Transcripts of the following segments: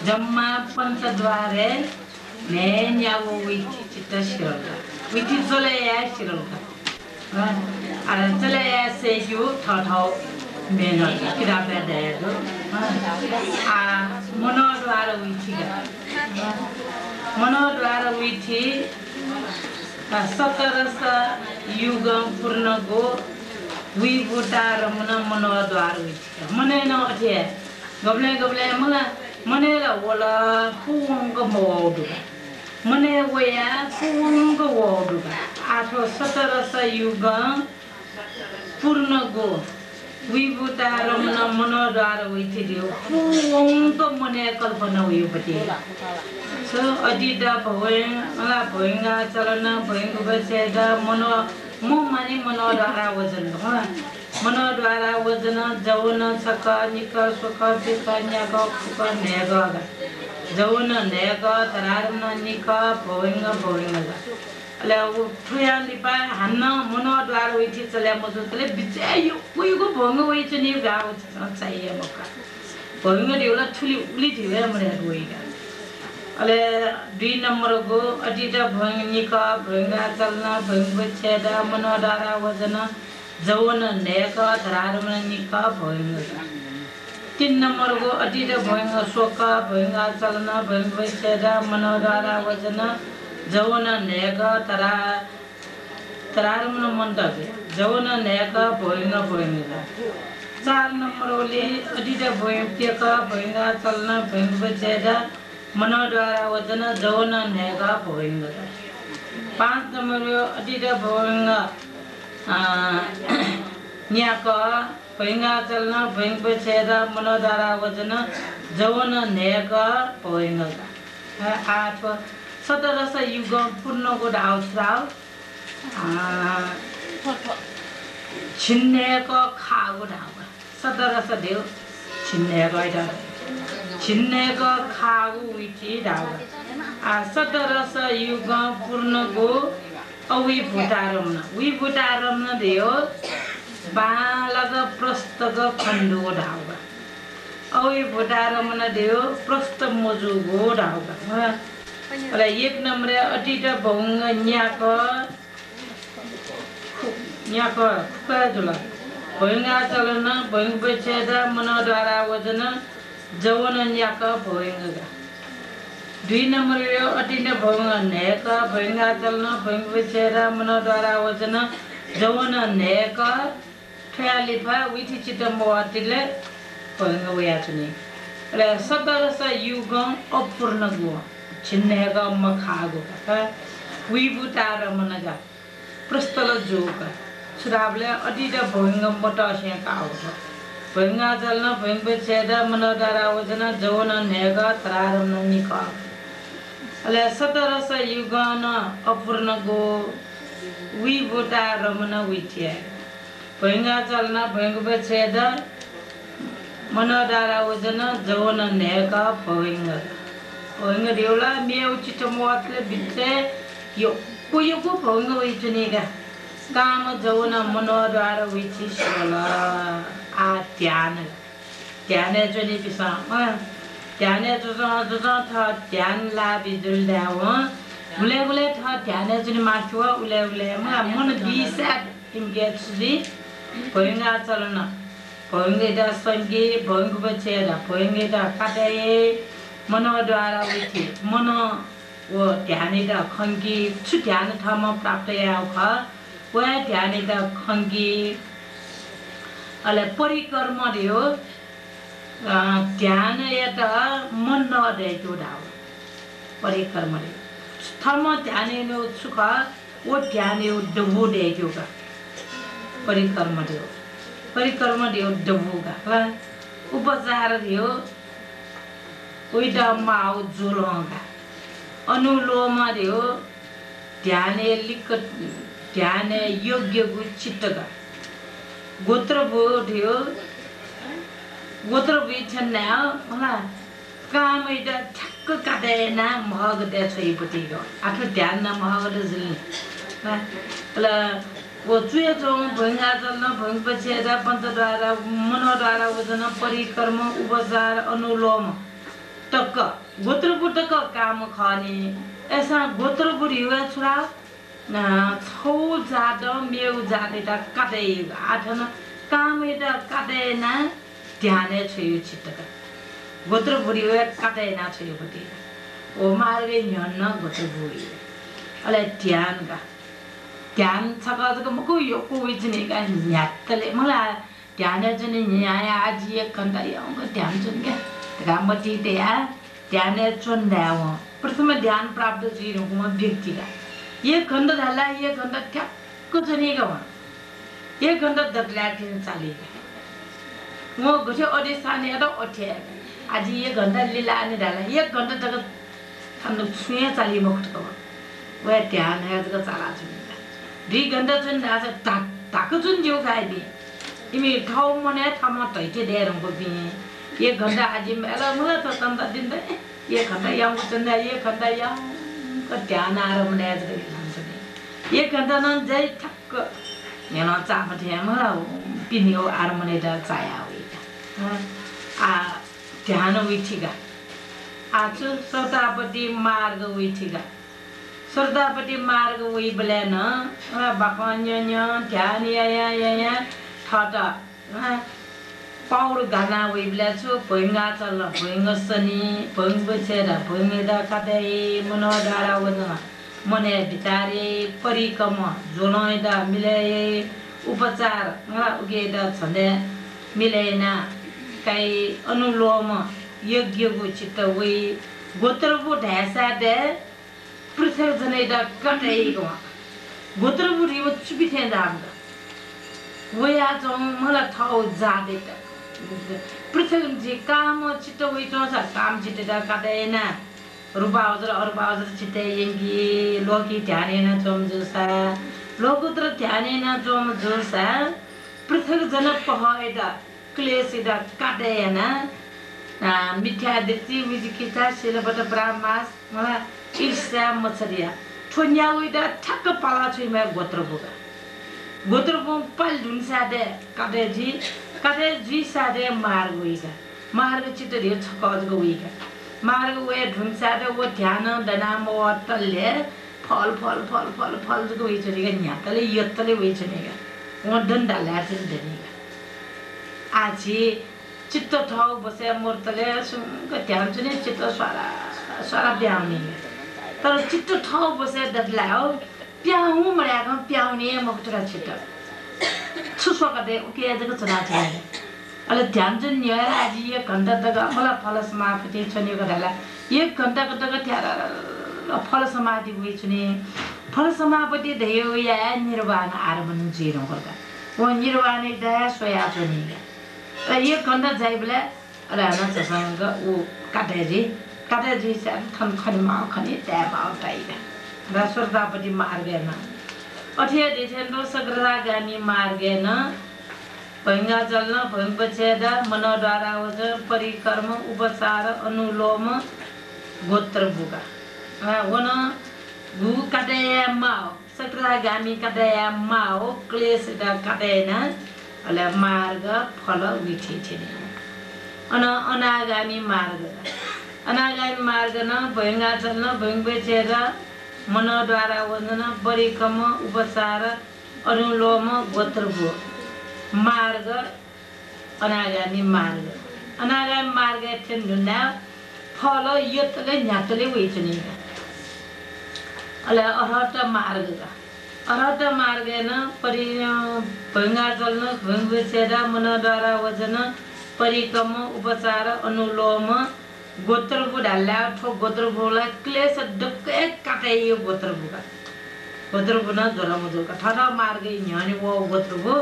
जम्मा पंचद्वारे नैन्यावो विठी चित्त शिरलका विठी चलेया शिरलका चलेया से यो ठाउ मेहनत किताब देको मनोद्वार विठी सतरस युग पूर्ण गो विभूतार मनोद्वार विठी मने न अथे गब्ले मला मनेला वला फुंग मोडुगा मने वया फुंग वोडुगा आठो सतरस युग पूर्ण गो विभूतारमन मनोद्वार विथिदियो फुंग मने कल्पना उयोपति सो अदिदा भवें अला भवेंगा चलन भवेंग बसेदा मनो माने मनोद्वार वजन मनोद्वार वजन जौन सक निक सुख पिक न्याग फुक नेग जौन नेग तरारमन निक भवेंग अले ठुया लिपा हन्न मनोद्वार विथि चले मजुतले बिचे यो उइगो भंग वइछ नि गाउ चाहिए मका भंग दिउला ठुली उली दिवे मरे रोइगा अले 2 नंबर गो अदिदा भंग निक भंगा चलना भंग बछेदा मनोद्वार वजन जौन नेक धरारमन निक भंग 3 नंबर गो अदिदा भंग शोक भंग चलन भंग बछेदा मनोद्वार वजन जौन नेक तरारमन मंतव्य जौन नेक भंग 4 नंबर ओले अदिदा भंग त्यक भंग चलन भंग बछेदा मनोद्वार वजन जौन नेक भंग 5 नंबर अदिदा भंग न्याक भंगा चलना भंग बछेदा मनोद्वार वजन जौन नेक भंग 8 सतरस युग पूर्ण को डाउत्राव छिन्नेको खागो डाउ सतरस देव छिन्नेको खागो विथि डाउ सतरस युग पूर्ण को विभूतारमन देव बालक प्रस्तक खण्डो डाउ अविभूतारमन देव प्रस्त मजुगो डाउ अले 1 नंबर अटिट भंग न्याक खुका जुला भंगा चलन भंग बछेदा मनोद्वार वजन जवन याका भोइंगा 2 नंबर यो अटिने भोइंगा नेका भोइंगा चलना भोइंग विचेरा मन द्वारा वचन जवन नेका ठयालिफा विथि चितम वातिले भोइंगा वयाचुनी ले सदरस युगं अपूर्ण गो छिन्नेगा मखागो का विभुतार मनगा प्रस्तल जोका सुराबले अटिदा भोइंगा मोटासे काउथ भोइंगा चलना भोइंग विचेरा मन द्वारा वचन जवन नेका तरारम निका अले सतरस युगन अपूर्ण गो विभुता रमन विथ्या भोइंगा चलना भोइंग बेछेद मनदारा वजन जवन नेका भोइंगा भोइंगा देउला मेउ चिटमोतले बित्ते यो कोयोको भोइंगा विचनेगा काम जवन मनदारा विचिसला आ ध्यान जने पिसा ध्यान जो था ध्यान ला बिजुल दाव उले था ध्यान जुन माथुवा उले मन बिसाद इमगेट्सली भोइंगा चलना भोइंगेदा संगे भोइंग बचेदा भोइंगेदा काटे मनद्वारा विथि मन वो ध्यानेदा खंगी छु ध्यान थामा प्राप्त याव ख व ध्यानेदा खंगी अले परिकर्म दियो ध्यान यता मन नदेको दाव परिकर्म रे थम ध्यान नो सुख वो ध्यान यो डबु देको का परिकर्म दियो डबु का उपचार दियो उइदा माउ जोलंगा अनुलोम दियो ध्यान लिक ध्यान योग्य गु चित्तगा गोत्र बो दियो गोत्र बिछन ना होला काम इदा ठक्क काटेना महग दे छैपति गो आठो ध्यान न महग दे जिल ल वो चुए जो भंगा चल्न भंग पछि दा पञ्चद्वारा मनद्वारा वजन परिकर्म उपचार अनुलोम टक्क गोत्र बुटक काम खने ऐसा गोत्र बुढी हुआ छुरा ना छौ जात मेउ जात इदा काटे आठन काम इदा काटेना ध्यान छयो चित्तका गोत्र बुढी वे काटे ना छयो पति ओ मार्गे न्यन गोत्र बुढी अले ध्यान छका जको मको यो को विजने का न्यातले मला ध्यान जने न्याय आज एक घंटा यो ध्यान जुन के रामती ते या ध्यान चुन दाव प्रथम ध्यान प्राप्त जिरो को व्यक्ति का एक घंटा झाला एक घंटा ठ्याक्क जने का एक घंटा दटलाटिन चालेगा म गथे अडेसाने र अठे आज 1 घंटा लीला आने डाला 1 घंटा तक थानो छुए चाली मखटको वे ध्यान है जक चाला छु 2 घंटा जुन आज ताक जुन जो गाइ दि इमे ठाउ मने थामा तैते देरम को बि 1 घंटा आज मेला मला त तन्दा दिन त 1 घंटा याउ चन्दा 1 घंटा याउ क ध्यान आरम ने आज दि 1 घंटा न जै ठक्क नेना चापथे मला पिनियो आरमने दा चाया आ ध्यान विथिगा आज श्रद्धापति मार्ग विथिगा श्रद्धापति मार्ग वी बलेन भगवान ध्यान या ठटा पाउड गाना वी बलेछु भोइंगा चल भोइंग सनी भोइंग बछेरा भोइंगदा काटे मनद्वारा वजना मने बितारे परिकम जोनैदा मिले उपचार उगेदा छले मिलेना काई अनुलोम यज्ञ गो चित्त वे गोत्र बो ढैसा दे पृथक जनेदा कटै गो गोत्र बो रिव चुपी थे दाम वे आ जो मला थाउ जादे त पृथक जे काम चित्त वे जो सा काम चित्त दा कटैना रुबावजर चित्त यंगी लोकी ध्यानेना जोम जोसा लोकोत्र ध्यानेना जोम जोसा पृथक जन पहायदा क्लेशदा काटेना मिथ्या दृष्टि विजिकिता शिलबट ब्राह्मास मला ईर्ष्या मछरिया ठोन्या उइदा ठक्क पाला छुइमा गोत्र बो पल ढुनसा दे काटे जी सादे मार्ग चित्त दियो छकज गइगा मार्ग वे ढुनसा दे वो ध्यान दना मोतले फल जको इ छरिगा न्यातले यतले वे छनेगा वो दण्डा लाथिन देनेगा आजी चित्त ठाउँ बसे मूर्तले सुंग ध्यान चाहिँ चित्त स्वारा स्वारा ब्याउने तर चित्त ठाउँ बसे ददलाओ प्याउ मर्याको प्याउने मकटरा चित्त सुस्वा कतै उके जको चना चाहिँ अले ध्यान चाहिँ न्याय आज 1 घण्टा तक मलाई फल समापति छन्यो गराला 1 घण्टा तक थ्यारा फल समाधि हुइ छुने फल समापति भयो या निर्वाण आरमन जिरो गर्दा वो निर्वाण दया सोया छुने र 1 घण्टा जाइबले अले हाना छसँग उ काटेजी से थन खनिमा खनि त्यामा उठाइदा र स्वर्गपति मार्गेन अठिया दिथेन्दो सग्रगामी मार्गेन भैंगा चल्न भैंपछेद मनोद्वारा वज परिकर्म उपचार अनुलोम गोत्र बुगा वन भू कटयामा सग्रगामी कटयामा हो क्लेश द कटेन अले मार्ग फल विधि थिने अनागामी मार्ग न भैंगा चल्न भैंपछेद मनोद्वारा वंदन परिक्रम उपचार अनुलोम गोत्रभु मार्ग अनागामी मार्ग थिन ढुन्डा फल यतले न्यातले वइचनी अले अरहत मार्ग न परि भैंगा चल्न भैंपछेद मनोद्वारा वजन परिक्रम उपचार अनुलोम गोत्रभु ढाल्ला ठो गोत्रभुलाई क्लेश डक्कै काटाइयो गोत्रभु न जोरमजुका ठठा मार्गे न्यानी वो गोत्रभु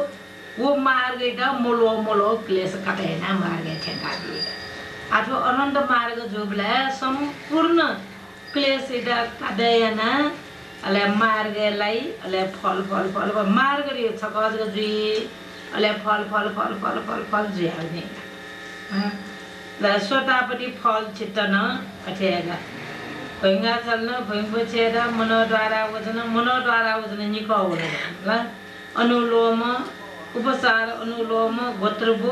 वो मार्गे द मोलो क्लेश काटाइना मार्गे ठेका दिए आठो अनन्त मार्ग जोबला सम्पूर्ण क्लेश द काटाइना अले मार्गलाई अले फल मार्ग रे छकज जुई अले फल जुई आउने ल स्वतापति फल चित्तन अठेगा भैंगा चल्न भैंपछेद मनोद्वारा वजन निको होला ल अनुलोम उपचार अनुलोम गोत्रभु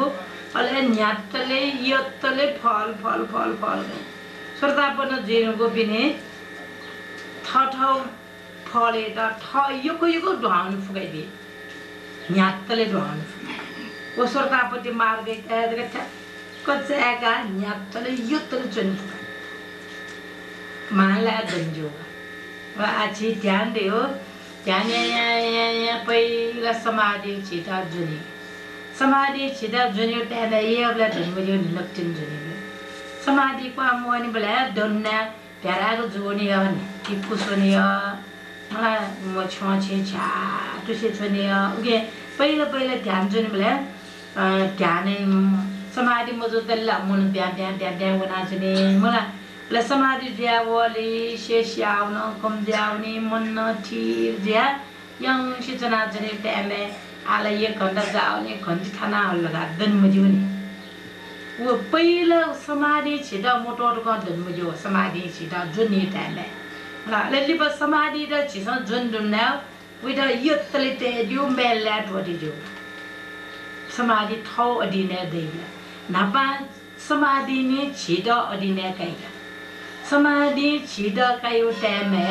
अले न्यातले यतले फल स्वतापन जेनुको बिने ठठौ फलेदा यो ढाउन फुगाइदे न्यातले ढाउन ओ स्वतापति मार्ग एका कच्चाका न्यातले यतले चुन माला दंजो व आछि ध्यान दियो ध्यान यहाँ पहिला समाधि छिटा जुनि त्यादा येबला धनमजो नक्तिन जुनि समाधि को आमोनी बला दन्ना प्याराको जुनि हन टिपुसनि मला म छछे छा तुसे छनि उगे पहिला ध्यान जुनि बला ध्यान समाधि मजो दल्ला मन ध्यान वना जुनि मला ल समाधि ज्यावली शेष्याउन कम ज्याउनी मन थिर ज्या यङ सिचना जुनि त्यामे आला 1 घण्टा जाउने घण्टी थाना लगा दन्मजुनी वो पहिला समाधि छिदा मोटोरको दन्मजो समाधि छिदा जुनि त्यामे ल लेलिप समाधि द छिस जुन दुन्ना विदा यतले ते दिउ मेला टोदिजो समाधि थौ अदिने दैला नापा समाधि नि छिदा अदिने काइला समाधि छिदा कायो त्यामे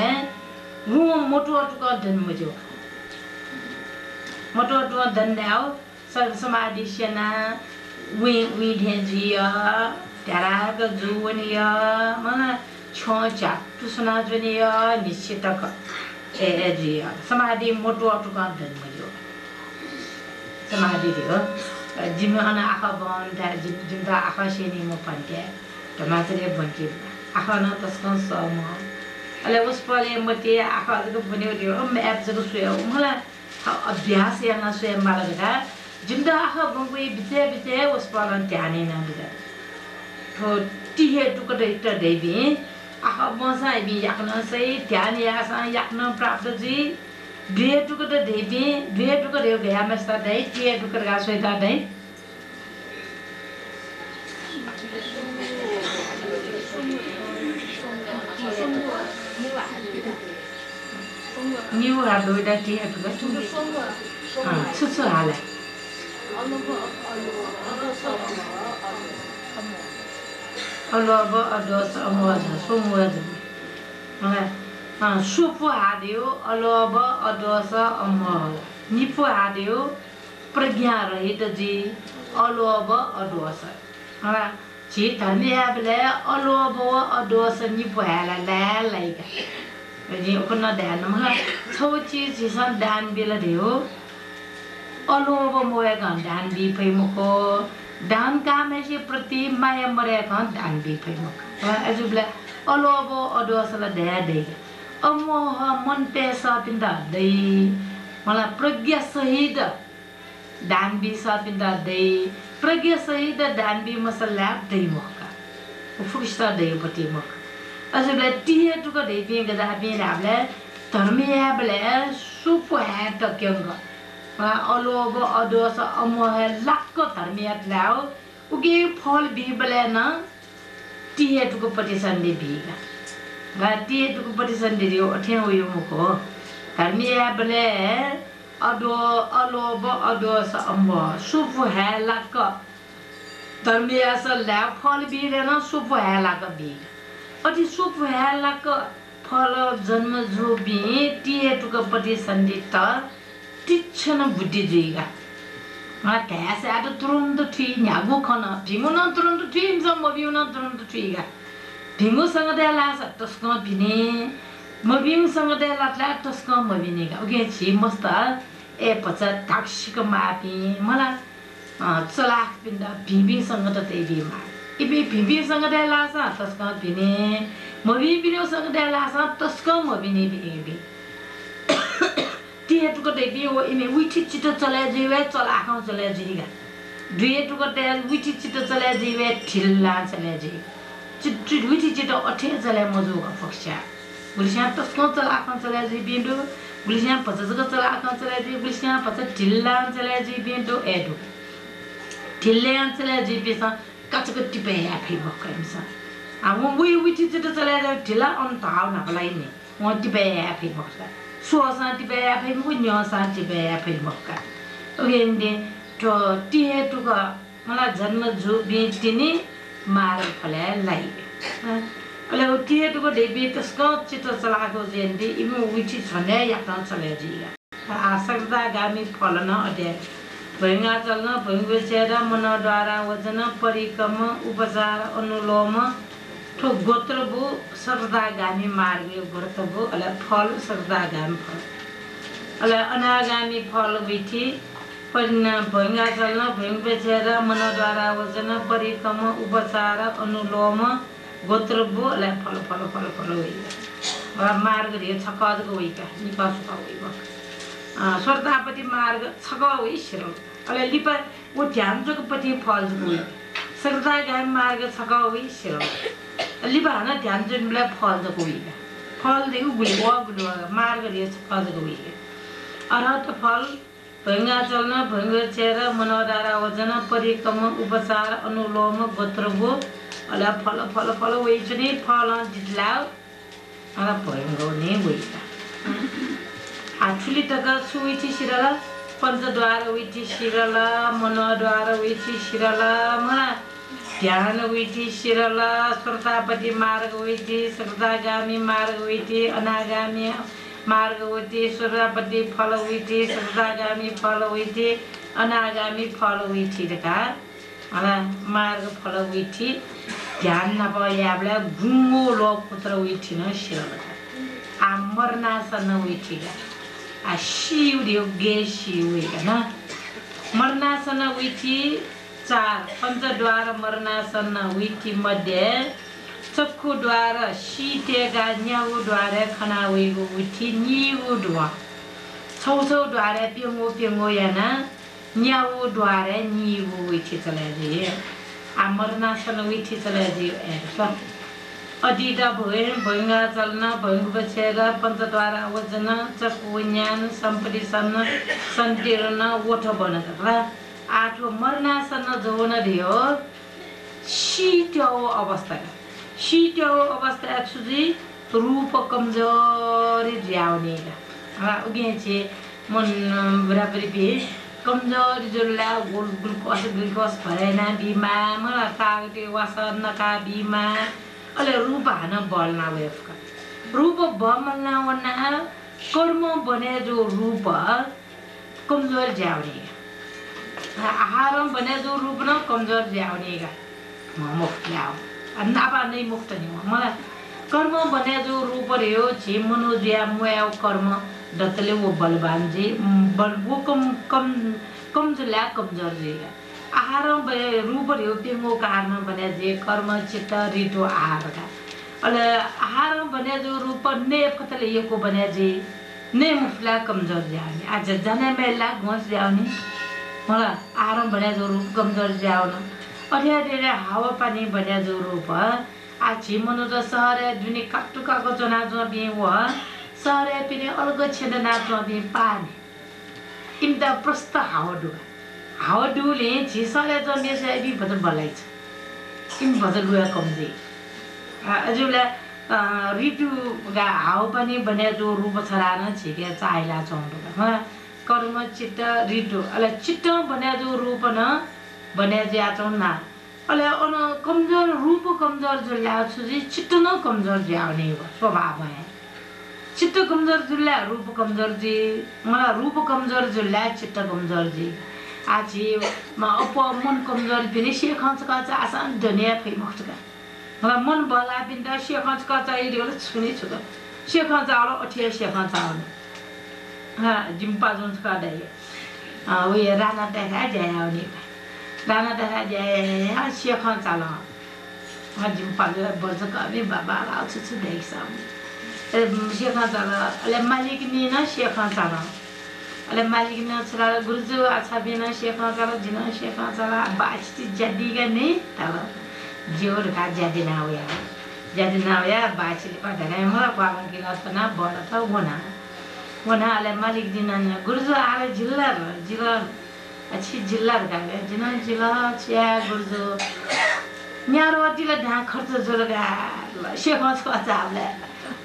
वो मोटोरको दन्मजो मोटो दन्याउ समाधि सेना वी ढेजिया त्याराग जुवनिया मना छोचा तुसना जुनिया निश्चितक एजिया समाधि मोटो दन्मजो समाधि दियो जिमहना आखा बन्दा जिमदा आखा सेनी म पन्ते टमाटरे बन्के आखा न तस्कन सम अले उसपले मते आखा जको बन्यो दियो म्याप जको सुयो मला अभ्यास यहाँ स्वयं मालगदा जिंदा आखा बंगवे बिते उसपालन ध्याने ना बिदा तो तिहे टुकड़े इट देवी आखा बंसा बि याकन सही ध्यान यासा याकन प्राप्त जी दे टुकड़े देवी दे टुकड़े गया मस्ता दे तिहे टुकड़े का सोइता they New have do that here to get to so hale. Aloba ados amoza so moza. Supu hadio aloba adosa amoza. Nipu hadio pragya rahita ji aloba adosa. chỉ thằng đi à bữa alo bố ở đồ sân như bè là lại cả vì con nó đàn nó mà thôi chỉ sang đàn bị là điều alo bố mua cái đàn bị phải một cô đàn cá mấy cái prati maya mare cái đàn bị phải một cái ajú bữa alo bố ở đồ sân là đấy Omo monte sa pinda dei mala pragya sahida danbi sa pinda dei pragya sahida danbi masala dei moka ufukista dei pati moka asibla tihe tu ka dei pin ga pin rabla dharmiya bla supu ha ta kyanga alobo adosa omo ha lakko dharmiya lao uge phol bi bla na tihe tu ko pati sande bi ga Gati itu keputusan diri orang yang muko. Kami boleh ado ado seambo sufu halak. Kami asal lap phal birena sufu halak bir. Adi sufu halak phal janma jobi tie itu keputusan dita tichana budi juga. Mak kaisa ada turun tu tui nyagu kana. Bimuna turun tu tui misal mobiuna turun tu tui ga. Bingung sangat dah lah, terus kau bini, mabing sangat dah lah, terus kau mabini ka. Oke, cie mustahil, pasal taksi kemapi, malah, celah pindah, bibi sangat dah tibi mah. Ibi bibi sangat dah lah, terus kau bini, mabing bini sangat dah lah, terus kau mabini bibi. Dia tu kau tibi, wo ini witi cita celah jiwa, celah kau celah jiwa. Dia tu kau tibi witi cita celah jiwa, thilan celah jiwa. Witi cita othai celah mozu ka foksha. Gulisnya terus kau celah kau celah jiwa bindu, gulisnya pasal kau celah kau celah jiwa, gulisnya pasal thilan celah jiwa bindu edu. Thilan celah jiwa bisa kacau tipe ya phibok kan bisa. Amu witi cita celah jiwa thilan on tahu nak lain ni, mau tipe ya phibok kan. Suasana tipe ya phibok, nyasa tipe ya phibok kan. Oke ini tu dia tu ka malah janma jo binti mar pala lai. Kalau dia tu ko debi terus cita celah ko jendi imu witi sana yak tan celah jiga. Asal dah kami polana ada. Beringat jalna berbeza mana dara wajana parikama upasara anuloma. Tu gotra bu sarda kami margi gotra bu ala fal sarda kami fal. Ala anagami fal witi. Pernah beringat jalna berbeza mana dara wajana parikama upasara anuloma. Gotrobo ala fal wika. Marg dia cakap tu wika, ni pasu kau wika. Swartapati marg cakap wika. Ala lipa, वो ध्यान जो कपटी फल जो सरदार गाय मार्ग cakap wika. Lipa ना ध्यान जो मिला फल जो wika. फल देखो गुलवा marg dia cakap जो wika. अरात फल भंगा चलना भंगा चेहरा मनोदारा वजना परिकम उपचार अनुलोम गोत्रबो अला फल वैचने फल जितलाव अला भंगो ने वैका actually तक सुविची शिरला पंचद्वार विची शिरला मनोद्वार विची शिरला मना ध्यान विची शिरला सरतापति मार्ग विची सरदागामी मार्ग विची अनागामी मार्ग विची सरतापति फल विची सरदागामी फल विची अनागामी फल विची देखा अला मार्ग फल विची ध्यान न पायाबला गुंगो लोक पुत्र विची न शिरला आमरना सन विची a shiu dia ge shiu kan marna sana witi char pancha dwara marna sana witi madhe chakku dwara shite ga nyawu dwara khana wego witi niwu dwa chau dwara pyongo yana nyawu dwara niwu witi chalaje amarna sana witi chalaje ऐसा अदीदा भोएं भोएंगा चलना भोएंग बचेगा पंचद्वारा वजना चकुन्यान संपरिसन संतीर्ण वोठ बनता आठो मरना सन John दियो शीत्यो अवस्था actually रूप कमजोरी ज्याउनेगा उगे छे मन बराबरी भी कमजोरी जो ला ग्लूकोज भरेना बिमा मला तागते वासन का बिमा अले रूप हाना बलना वेफका रूप बमलना वना कर्म बने जो रूप कमजोर जावनेगा आहारम बने जो रूप न कमजोर जावनेगा मुफ्त ल्याओ नापा नहीं मुफ्त नहीं मलाई कर्म बने जो रूप रह्यो झे मनो ज्या मुया कर्म दत्तले वो बलवान जी वो कम जो ल्या कमजोर जी आहार रूप रह्यो पेंगो कारण बने जे कर्म चित्त रिटो आहार का अले आहार बने जो रूप ने कतले यो को बने जे ने मुफ्ला कमजोर जाने आज जाने मेला घोस जाउने मलाई आहार बने जो रूप कमजोर जाउन अठ्या धेरै हावा पानी बने जो रूप आ झिमनो त सहरे जुनी काटुकाको जना जबी व सहरे पिने अलग छेदना जबी पानी इम्ता प्रस्त हावा डुले झिसले जमे से बि भजन बलाइछ इम भजन लुया कमजे अजुला रिटु गा हावा पानी बने जो रूप छरान छिके चाइला चौंडो कर्म चित्त रिटु अले चित्त बने जो रूप न बने ज्या चौना अले अन कमजोर रूप कमजोर जुल्ला छुजी चित्त न कमजोर ज्याउने स्वभाव है चित्त कमजोर जुल्ला रूप कमजोर जी मला रूप कमजोर जुल्ला चित्त कमजोर जी आजी म अप मन कमजोर बिने से खंच का आसान दुनिया फै मखटका मला मन बला बिन्दा से खंच का चाहिँ दिगल छुनी छुका से खंच आलो अठिया से खंच आउने हा जिम्पा जोन्स का दाइ वे राना देखा जाउने राना देखा जाए से खंच आलो हा जिम्पा जो बर्ज का भी बाबा आउ छु देख साम से खंच आलो अले मालिक नि न से खंच आलो अले मालिक न छरा गुरुजु अच्छा बिना से खंच आलो जिना से खंच आलो बाछती जदी का नहीं तब जोर का जदी ना होया बाछली पा धगाय म पावन के लसना बड त वना अले मालिक दिना गुरुजु आले जिल्ला अच्छी जिल्ला का जिना जिल्ला छ्या गुरुजु न्यारो जिल्ला ढा खर्च जोरगा से खंच का चावले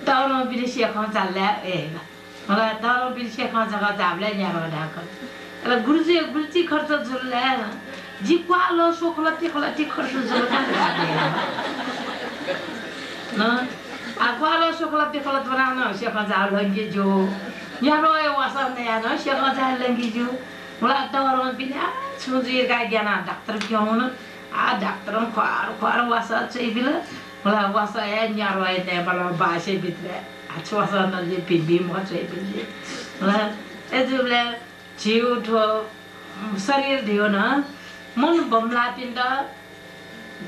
ताउनो बिले से खंच चाले ए मलाई ताउनो बिले से खंच का चावले न्यारो ढा खर्च अले गुरुजी खर्च जोरले जी क्वालो सोखलती खर्च जोरगा न आ क्वालो सोखलती बनाउन से खंच चाव लंगी जो न्यारो ए वासा न से खंच चाव लंगी जो मलाई ताउनो बिले छुजी का ज्ञान डाक्टर क्यों आ डाक्टर ख्वार वासा चाहिँ बिले मलाई वासा ए न्यारो ए ने बला बासे भित्र आछवासा न जे पिबी म चाहिँ बिले मलाई एजुले जिउ ठो शरीर दियो न मन बमला पिन्दा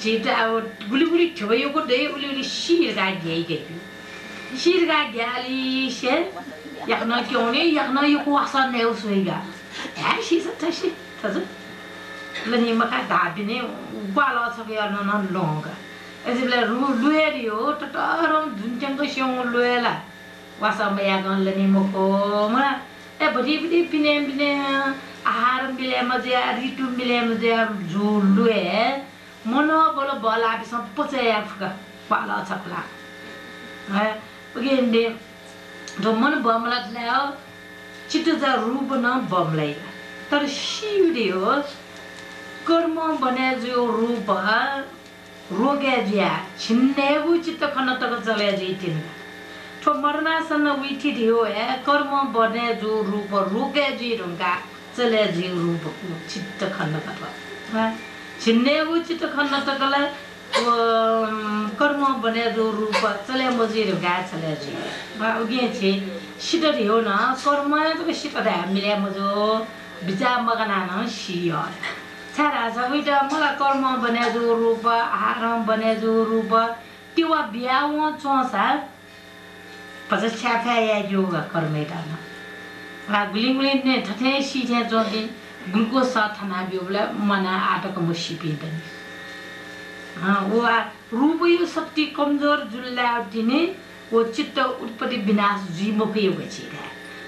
जिता अब गुली ठोयो को दे उली शिर गा ग्याली से याकना क्यों ने याकना यो वासा ने उसैगा है शिस तसी तज लनी मका दाबिने बाला सके न लोंगा एजिबले लुएरियो टटरम जुन्चंगो स्यों लुएला वासा मया गन लनी मको म ए बडी पिने आहार मिले मजे रिटु मिले मजे जो लुए मनो बोलो बला बिस पचया फुका बाला छकला है ओगेन्डे जो मन बमला ल्याओ चित्त जा रूप न बमलाई तर शिवदियो कर्म बने जो रूप रोगे ज्या छिन्नेबु चित्त खनतक चले जैतिन तो मरनासन विथि दियो है कर्म बने जो रूप रोगे जी रुंगा चले जी रूप चित्त खनतक है छिन्नेबु चित्त खनतकला कर्म बने जो रूप चले मजी रुंगा चले जी ओगे छि सिट दियो न कर्म तो सिट दा मिले मजो बिचा मगना न सियो छारा सबैटा मलाई कर्म बने जो रूप आहार बने जो रूप त्यो बियाउ चोसा पछ छाफा या योगा कर्मेटा न ला गुलिंगुलिन ने थथे सिथे जोदि ग्लुकोज साथना बियोला मना आटक मुसी पिदन वो रूप यो शक्ति कमजोर जुल्ला दिने वो चित्त उत्पत्ति विनाश जीमुखी होइछिरा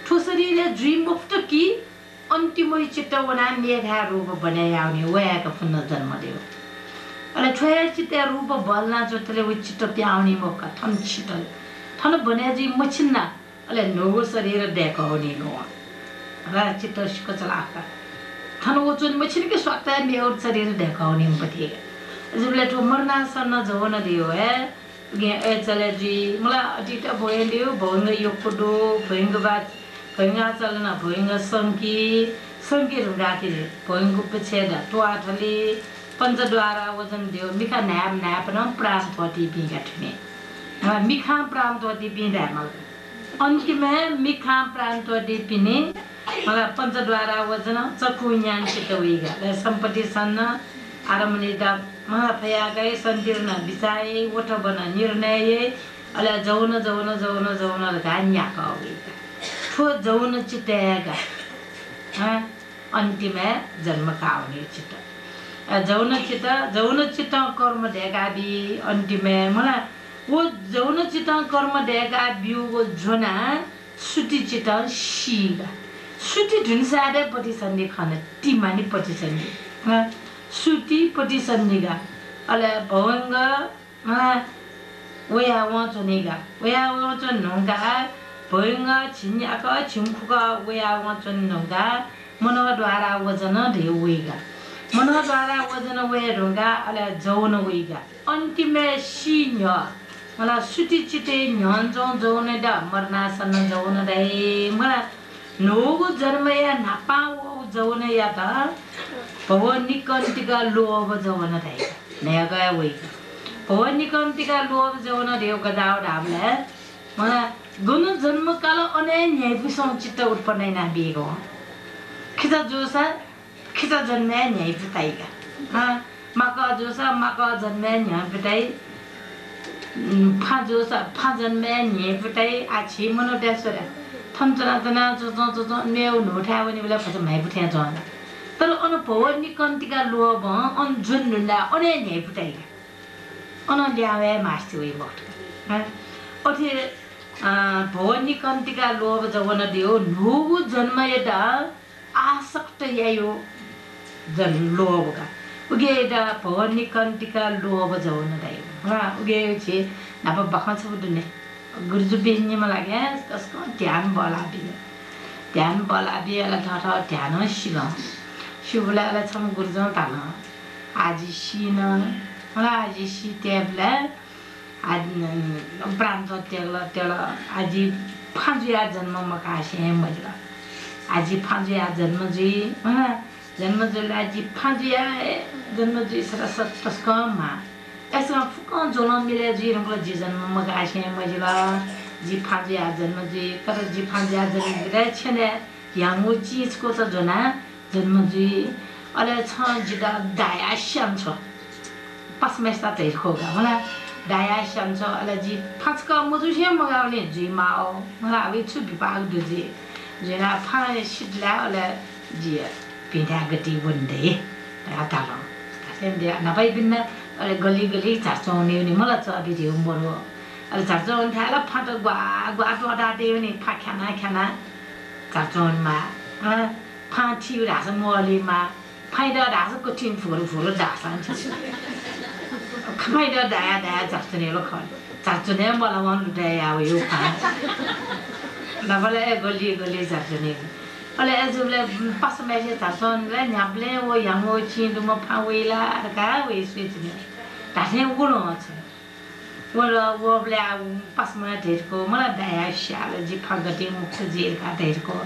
ठोसरीले जीमुक्त कि अन्तिमै चित्त वना मेघा रूप बनाउने वयाका पुनः जन्म दियो अले छोया चित्त रूप बलना जोतले उ चित्त प्याउने मौका थन छिटल थन बने जी मछिन्ना अले नोगो शरीर देखाउने नो र चित्त कचलाका थन वो चुन मछिन के स्वाक्ता मेउर शरीर देखाउने पति जबले तो मरना सन जवन दियो है गे ए चले जी मला अटिटा भोय दियो भंग योपडो भंग बात भंगा चलना भंग संकी रुंगाके भंग पछेदा टोआठले पंचद्वारा वजन दियो मिखा नाम नापन प्राण त्वति बिगा ठुने मिखा प्राण त्वति बिदा मल अन्तिम मिखा प्राण त्वति पिने मलाई पंचद्वारा वजन चक्षु ज्ञान चित्त उइगा सम्पत्ति सन्न आरमनिता महाफया गए संतीर्ण विचाय वट बन निर्णय अले जौन गान्या का उइगा ठो जौन चित्तगा अन्तिम जन्म का आउने चित्त जौन चित्त कर्म ढेगा बि अन्तिम मलाई वो जौन चित्त कर्म ढेगा बिउ वो झोना सुति चित्त सीगा सुति ढुनसाडे पति सन्धि खन तिमानी पति सन्धि सुति पति सन्धिगा अले भवंग वया वचनेगा वया वचन नंगा भवंग छिन्याका छिमखुका वया वचन नंगा मनोद्वारा वजन देवेगा मनोद्वारा वजन वे ढुंगा अले जौन वेगा अन्तिम सिन्य मलाई सुति चिते न्यन्जौ जौन द मरना सन जौन दे मलाई नोगु जन्मया नापाउ जौन या त भवनिकन्तिका लोभ जौन दे नयागा वेगा भवनिकन्तिका लोभ जौन देव गदाउ धामले मलाई गुण जन्म काल अने न्यायपुसौ चित्त उत्पन्न नाबिएको खिचा जोसा खिचा जन्मे न्याय पुताइगा माका जोसा माका जन्मे न्याय पुताइ फा जोसा फा जन्मे न्याय पुताइ आछि मनो देसरा थमचना तना जो नेउ नोठा वनि बेला फस माइ पुथ्या जन तर अनुभव निकन्तिका लोभ अन जुन नुला अने न्याय पुताइगा अन ल्यावे मास्ति वे मट अथे भवनिकन्तिका लोभ जवन दियो नोगु जन्म यदा आसक्त यायो जन लोभका उगे दा भवनिकन्तिका लोभ जवन दाइ उगे छे नाप बखा छ बुने गुरुजु बेन्ने म लागे त्यसको ध्यान बला बिला थाहा ध्यान शिवला छम गुरुजु तान आजि सिन मलाई आजि सि टेबला आज प्रान्त तेला आजि फाजुया जन्म मकासे मजला आजि फाजुया जन्मजी जन्मजुला आजि फाजुया जन्मजी सरसत तस्कमा यसमा फुकन जोन मिले जी रंगला जी जन्म मकासे मजला जी फाजुया जन्मजी तर जी फाजुया जन्म रे छने यामु चीज को त जना जन्मजी अले छ जिदा दाया श्याम छ पसमेस्ता तेखोगा होला दाया श्याम छ अले जी फाचका मुजुसे मगाउने जी माओ मला अबि छु विभाग दुजी जेना फाने सिडला अले जी पिधा गति वन्दे आतालो सेन्दे नपाइ बिन्ना अले गली चार्चौने नि मला छ अबि दिउ मरो अले चार्चौन थाला फाट ग्वा टोटा देउ नि फाखाना खाना चार्चौनमा फाठी रास मोलीमा फाइदा रास कठिन फुल दासान छ फाइदा दाया चार्चने लो खल चार्चने मला वन लुटाया यो फा नभले गली चार्चने अले एजुले पास मेसे चार्चनले न्याब्ले ओ यामो चिन्दुम फावेला का वे स्विचने तासे गुलो छ वो ब्ले पास मा धेरको मला दाया शाल जी फगते मुख जेल का धेरको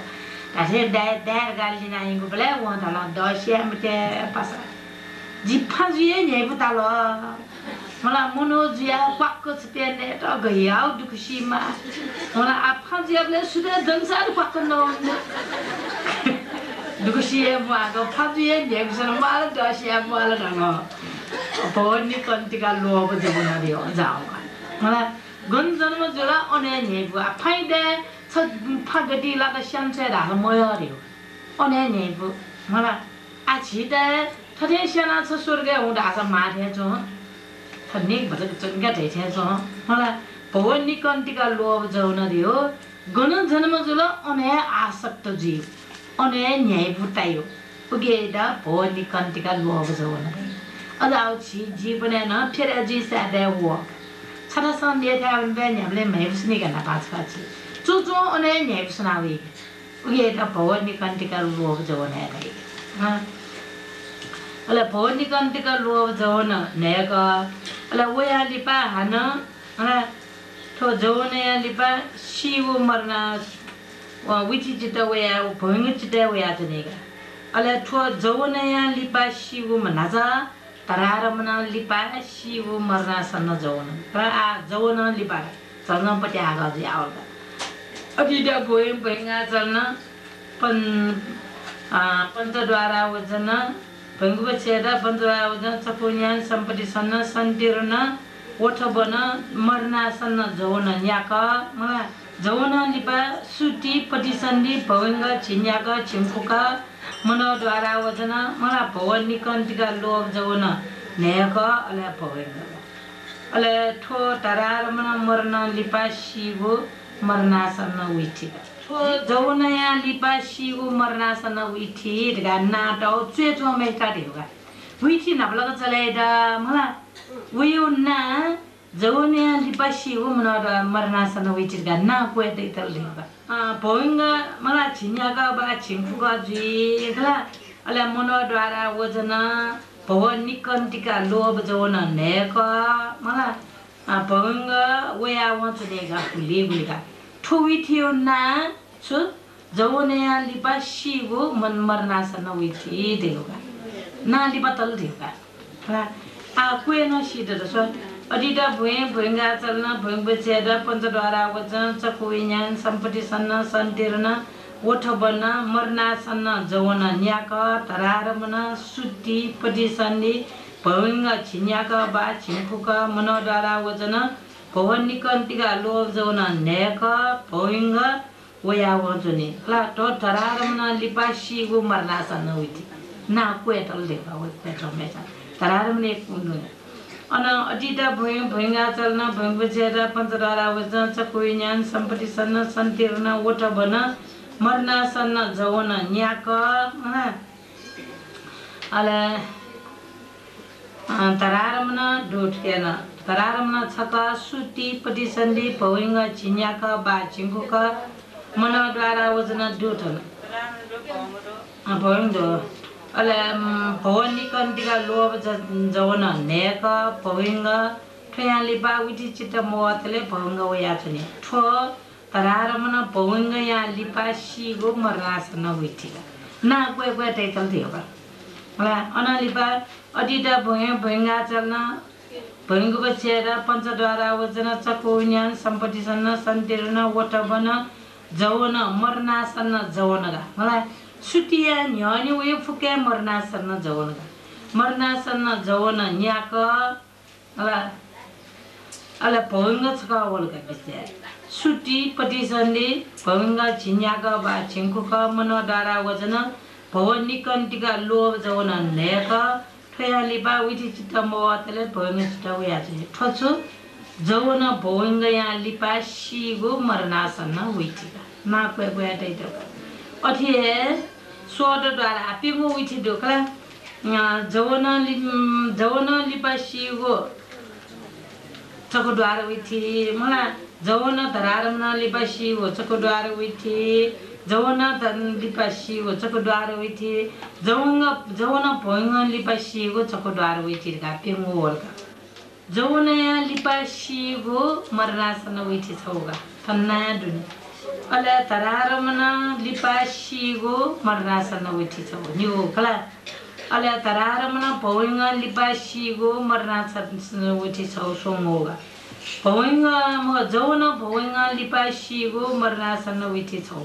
तासे दायर गाली नाइको ब्ले वो तला दसिया मते पास जी फाजुए ने बुतालो मला मनोजिया पाक्को छपेने त गयाउ दुखसीमा मला आफाजियाले सुदे दनसार पाक्को न दुखसीए मागो फाजुए नेगसन माल दसिया माल दङ भवनि कन्तिका लोभ जबना दियो जाऊ मला गन जन्म जला अने नेबु फाइदे छ फागति लादा श्यामसे राल मयरियो अने नेबु मला आछिदा थथे सेना छ स्वर्ग हुँदा छ माथे छ थनिक भजक चंगा दैथे छ मलाई भवनि कन्तिका लोभ जौन दियो गन जन्म जुल अने आसक्त जीव अने न्याय बुतायो उगेदा भवनि कन्तिका लोभ जौन अदाउ छि जीवन न फेर जी सादे वो छरा सन देथा बे न्याबले मेबसनि गना पाछपाछि चुचो अने न्याय सुनावी उगेदा भवनि कन्तिका लोभ जौन आइ अले भवनि कन्तिका लोभ जौन नेका अले वया लिपा हन थो जौन या लिपा शिव मरना विचि चित वया भंग चित वया तनेगा अले थो जौन या लिपा शिव मनाजा तरारमना लिपा शिव मरना सन्न जवन जवन लिपा चल्न पट्टि आगा जी आवगा अदिदा भोय भैंगा चल्न पंचद्वारा वजन भैंगु छेदा पंचद्वारा वजन चकुन्यान सम्पत्ति सन्न सन्तिरन ओठबन मरना सन्न जवन याक मला जवन लिपा सुटी पटिसन्दी भवंगा छिन्याका छिम्फुका मनोद्वारा वजन मला भवन निकन्तिका लोभ जवन नेक अले भवंगा अले ठो तरारमन मरन लिपा शिव मरना सन्न उइठी ठो जवन या लिपा शिव मरना सन्न उइठी गा नाटौ चेचो मेका दिगा उइठी नबलग चलेदा मला उयो ना जवन या लिपा शिव मरना सन्न उइठी गा ना कोएदै तलदिगा भवंगा मला छिन्याका बा छिम्फुका जुइगला अले मनोद्वारा वजन भवन निकन्तिका लोभ जवन नेक मला भवंग वया वचनेगा फुले गुलिगा ठुवी थियो ना छु जवनया लिपा शिव मन मरना सन उइथि देउगा ना लिपा तल देउगा आ कुए न सिद सो अदिदा भुए भुंगा चल्न भुंग बचेदा पंचद्वारा वचन चकुइन्यान सम्पत्ति सन्न सन्तिरन ओठबन मरना सन्न जवन न्याक तरारमन सुत्ति पटिसन्दी भवंग छिन्याक बा छिम्फुक मनोद्वारा वचन भवन निकन्तिका लोभ जवन नेक भवंग वया वचने ला तो तरारमन लिपा शिव मरना सन्न उइथि ना कोएटल देका व पेटो मेचा तरारमन एक अन अदिदा भुए भुंगा चल्न भुंग बचेदा पंचद्वारा वचन चकुइन्यान सम्पत्ति सन्न सन्तिरन ओठबन मरना सन्न जवन न्याक अले तरारमन डोटकेन तरारमन छका सुटी पटिसन्दी भवंग छिन्याक बा छिम्फुक मनोद्वारा वचन डोटन भवंग अले भवन निकन्तिका लोभ जवन नेक भवंग ठयाली बा उठी चित्त मोतले भवंग वया छने ठो तरारमन भवंग या लिपा शिव मरना सन्न उइथि ना कोए कोए तैतल दियोगा होला अनालिपा अदिदा भुए भुंगा चल्न भुंग बचेदा पंचद्वारा वचन चकुन्यान सम्पत्ति सन्न सन्तिरन ओठबन जवन मरना सन्न जवनगा मलाई सुटिया न्यानी उयो फुके मरना सन्न जवनगा मरना सन्न जवन न्याक होला अले भवंग छका वलगा बिस्ते सुटी पटिसन्दी भवंग छिन्याक बा छिम्फुक मनोद्वारा वचन भवन निकन्तिका लोभ जवन नेक ठयाली बा उइथि चित्त मोतले भवंग चित्त उया छ ठछु जवन भवंग या लिपा शिव मरना सन्न उइथि ना कोए कोए दैत अथिए स्वरद्वारा पिगु उइथि दोकला जवन लिपा शिव चकोद्वारा उइथि मला जवन तरारमन लिपा शिव चकोद्वारा उइथि जवन लिपा शिव चकोद्वारा उइथि जवन भवंग लिपा शिव चकोद्वारा उइथि का पिगु वरका जवन या लिपा शिव मरना सन्न उइथि छौगा थन्ना दुनि अले तरारमन लिपा शिव मरना सन्न उइथि छौ न्यु कला अले तरारमन भवंग लिपा शिव मरना सन्न उइथि छौ सोंगोगा भवंग जवन भवंग लिपा शिव मरना सन्न उइथि छौ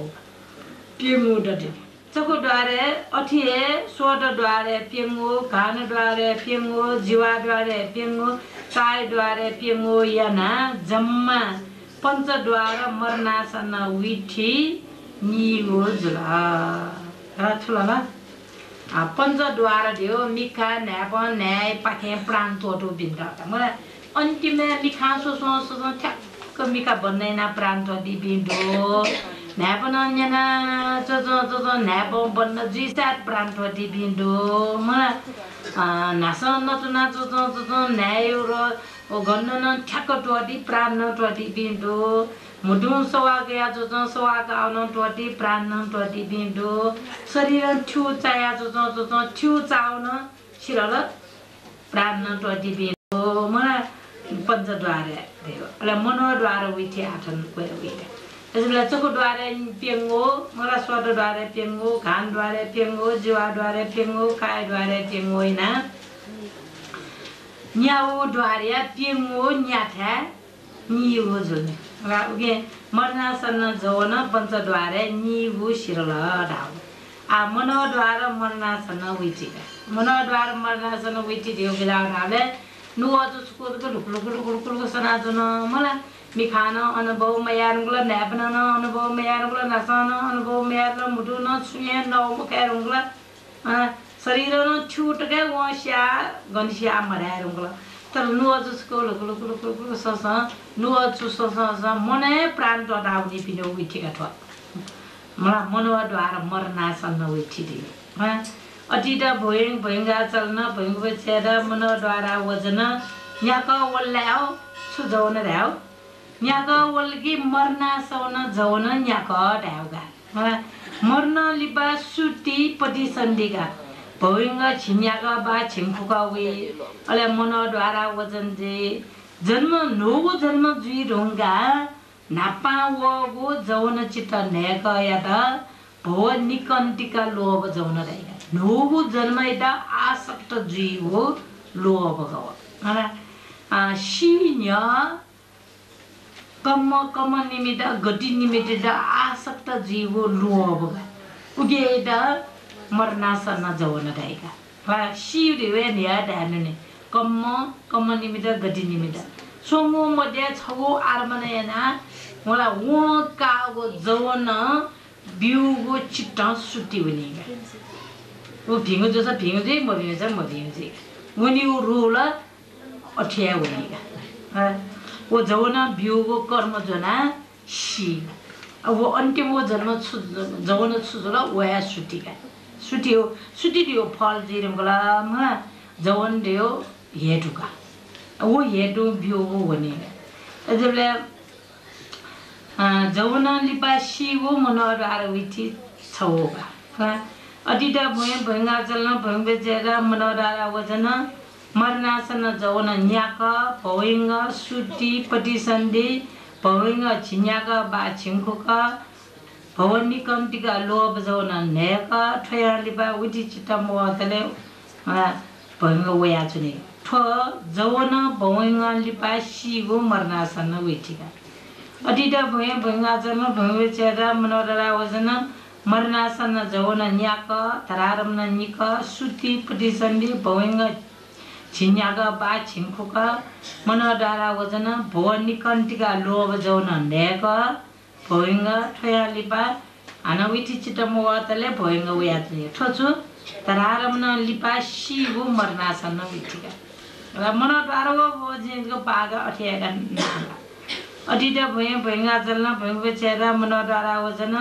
पिंगु ददे चकोद्वारे अथिए स्वरद्वारे पिंगु कानद्वारे पिंगु जीवाद्वारे पिंगु कायद्वारे पिंगु याना जम्मा पंचद्वार मरना सन्न उइथि निगो जुला राछुला पंचद्वार दियो मिखा न्याप न्याय पाखे प्राण तोटो बिन्दा मलाई अन्तिममा मिखा सोसो ठ्याक्क मिखा बन्दैन प्राण तोटि बिन्दो न्याप नन्याना चो न्याप बन्न जुइसात प्राण तोटि बिन्दो मलाई नास नचुना चो न्याय र ओ गन्न ठ्याक्क टोटि प्राण टोटि बिन्दो मुडु सवाग या जो सवाग आउन टोटि प्राण टोटि बिन्दो शरीर ठ्यु चाया जो ठ्यु चाउन छिरल प्राण टोटि बिन्दो मलाई पंचद्वार देव अले मनोद्वार उइथि आठन कोइ उइथि त्यसैले चकोद्वार पेंगो मलाई स्वरद्वार पेंगो कानद्वार पेंगो जीवाद्वार पेंगो कायद्वार पेंगो हैन न्याओ द्वारिया पिङो न्याथा नियो जुने रा उगे मरनासन जवन पंचद्वारे नियो शिरल डाउ आ मनोद्वार मरनासन विचिका मनोद्वार मरनासन विचि दियो बिला डाले नुवा जुसको लुक सनाजन मला मिखान अनुभव मयारुंगला नैपनन अनुभव मयारुंगला नसन अनुभव मयारुंगला मुडुन सुये नौ मकारुंगला शरीर न छूट के वश्या गनिश्या मरारुंगला तर नुवा जुसको लुक सस नुवा जुस सस मने प्राण तडाउनी पिनो विठिका छ मला मनोद्वार मरनासन विठि दियो अटिटा भोइंगा चलन भोइंगो छेदा मनोद्वारा वजन याका वल्लाओ सुजौन राओ याका वल्गी मरना सौन जौन याका डाउगा मर्न लिबा सुटी पति संदिगा भोइंगा छिन्याका बा छिमफुका वे अले मनोद्वारा वजन जे जन्म नोगो जन्म जुइ रोंगा नापा वगो जौन चित्त नेक यादा भो निकन्तिका लोभ जौन राइगा नोगु जन्मैदा आसक्त जीव लोभ गव शिन्य कम निमित्त गति निमित्त आसक्त जीव लोभ उगेदा मरनासन जवन दाइका शिरे न्या दानुने कम निमित्त गति निमित्त सोमो मध्ये छगो आर्मनयना मला व कागो जवन बिउगो चिट्ट सुटी हुनेगा वो भिंगो जैसा भिंगो जी मभिंगो जा मभिंगो जी वनी वो रोला अठिया हुनेगा वो जवना बिउगो कर्म जना शी अब वो अंतिम वो जन्म जवना छुजला वया सुटीका सुटी दियो फल जिरमगला म जवन दियो हेटुका वो हेटु बिउगो हुनेगा जबले जवना लिपा शिवो मनोद्वार विचि छौगा अटिटा भोइंगा चलन भोइंगे चेरा मनोद्वारा वजन मरनासन जवन न्याक भोइंगा सुटी पटिसन्दी भोइंगा छिन्याका बा छिङखुका भवनी कम्तिका लोभ जवन नेक ठया लिपा उति चित्त मोतले भोइंगा वया चुने ठ जवन भोइंगा लिपा शिवो मरनासन विठिका अटिटा भोइंगा चलन भोइंगे चेरा मनोद्वारा वजन मरनासन जवन न्याक तरारमन निक सुति पटिसन्दी भोइंग छिन्याक बा छिङखुक मनोद्वारा वजन भवनी कन्तिका लोभ जवन नेक भोइंग ठया लिपा अनविति चित्त मोतले भोइंग वयातले ठछु तरारमन लिपा शिवु मरनासन विठिका र मनोद्वारा वजनको पागा अठियाका अटिटा भोइंगा चलन भोइंग चेरा मनोद्वारा वजन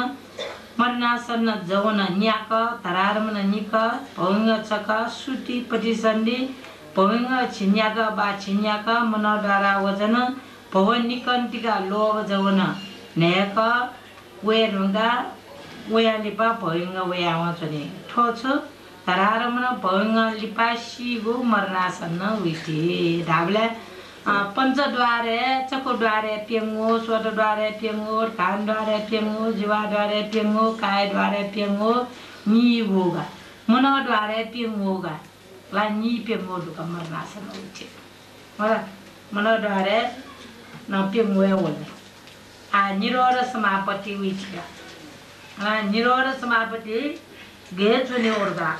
मरनासन जवन न्याक तरारमन निक भोइंग चक सुटी पटिसन्दी भोइंग छिन्याक बा छिन्याक मनोद्वारा वजन भवन निकन्तिका लोभ जवन नेक वेरुंगा वया लिपा भोइंग वया वचने ठोछु तरारमन भोइंग लिपा शिवु मरनासन विति धाबले पंचद्वारे चकोद्वारे पेंगो स्वरद्वारे पेंगो कानद्वारे पेंगो जीवाद्वारे पेंगो कायद्वारे पेंगो निवोगा मनोद्वारे पेंगोगा ला नि पेंगो दुका मरनासन उचे मला मनोद्वारे न पेंगो वले आ निरोध समापति उचिका आ निरोध समापति गे जुने ओर्गा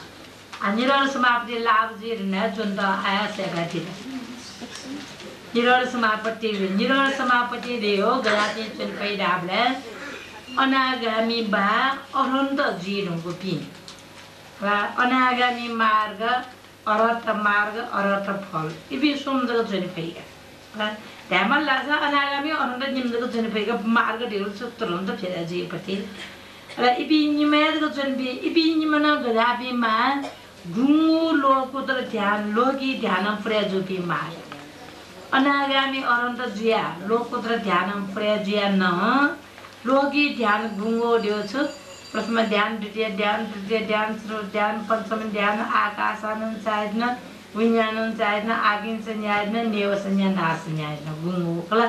आ निरोध समापति लाभ जिरने जुन्द आया सेगा थिला निरोध समापति दियो गलाती चुनपै डाबले अनागामी बा अनन्त जीवनको पिन र अनागामी मार्ग अरहत फल इबी सोमजग चुनपैगा र ध्यामल लाग्छ अनागामी अनन्त निम्जग चुनपैगा मार्ग ढेउ सत्र हुन्छ फेरि जीपति र इबी निमेजग चुनपि इबी निमन गलाबीमा गुंगु लोको तर ध्यान लोकी ध्यान प्रयोजपि मार्ग अनागामी अनन्त जिया लोकपुत्र ध्यान प्रयोज्या न लोकी ध्यान गुंगो दियो छु प्रथम ध्यान द्वितीय ध्यान तृतीय ध्यान चतुर्थ ध्यान पंचम ध्यान आकाशानन चायन विज्ञानन चायन आगिन्छ न्यायन नेवस न्यास न्यायन गुंगो कला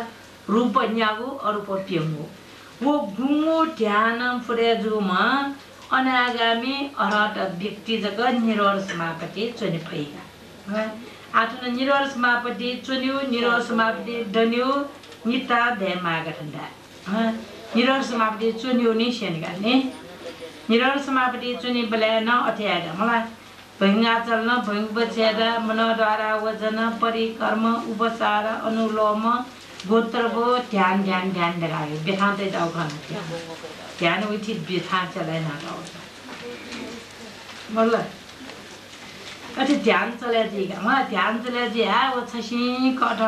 रूप न्यागु अरूप प्यंगो वो गुंगो ध्यान प्रयोजुमा अनागामी अरहत व्यक्ति जग निरोध समापति चुनि भइगा आठुन निरोल समापति चुन्यु निरोल समापति डन्यु निता दे मागठन्दा निरोल समापति चुन्यु नि सेन गर्ने निरोल समापति चुनि बले न अथ्यागा मलाई भैंगा चल्न भैंग बचेर मनद्वारा वजन परिकर्म उपचार अनुलोम गोत्रभो ध्यान ध्यान ध्यान लगायो बेथान्तै जाऊ खानु ध्यान उठी बेथा चलाइ नागाउ मल्ल अति ध्यान चले दिगा म ध्यान चले दिया वो छसी कठ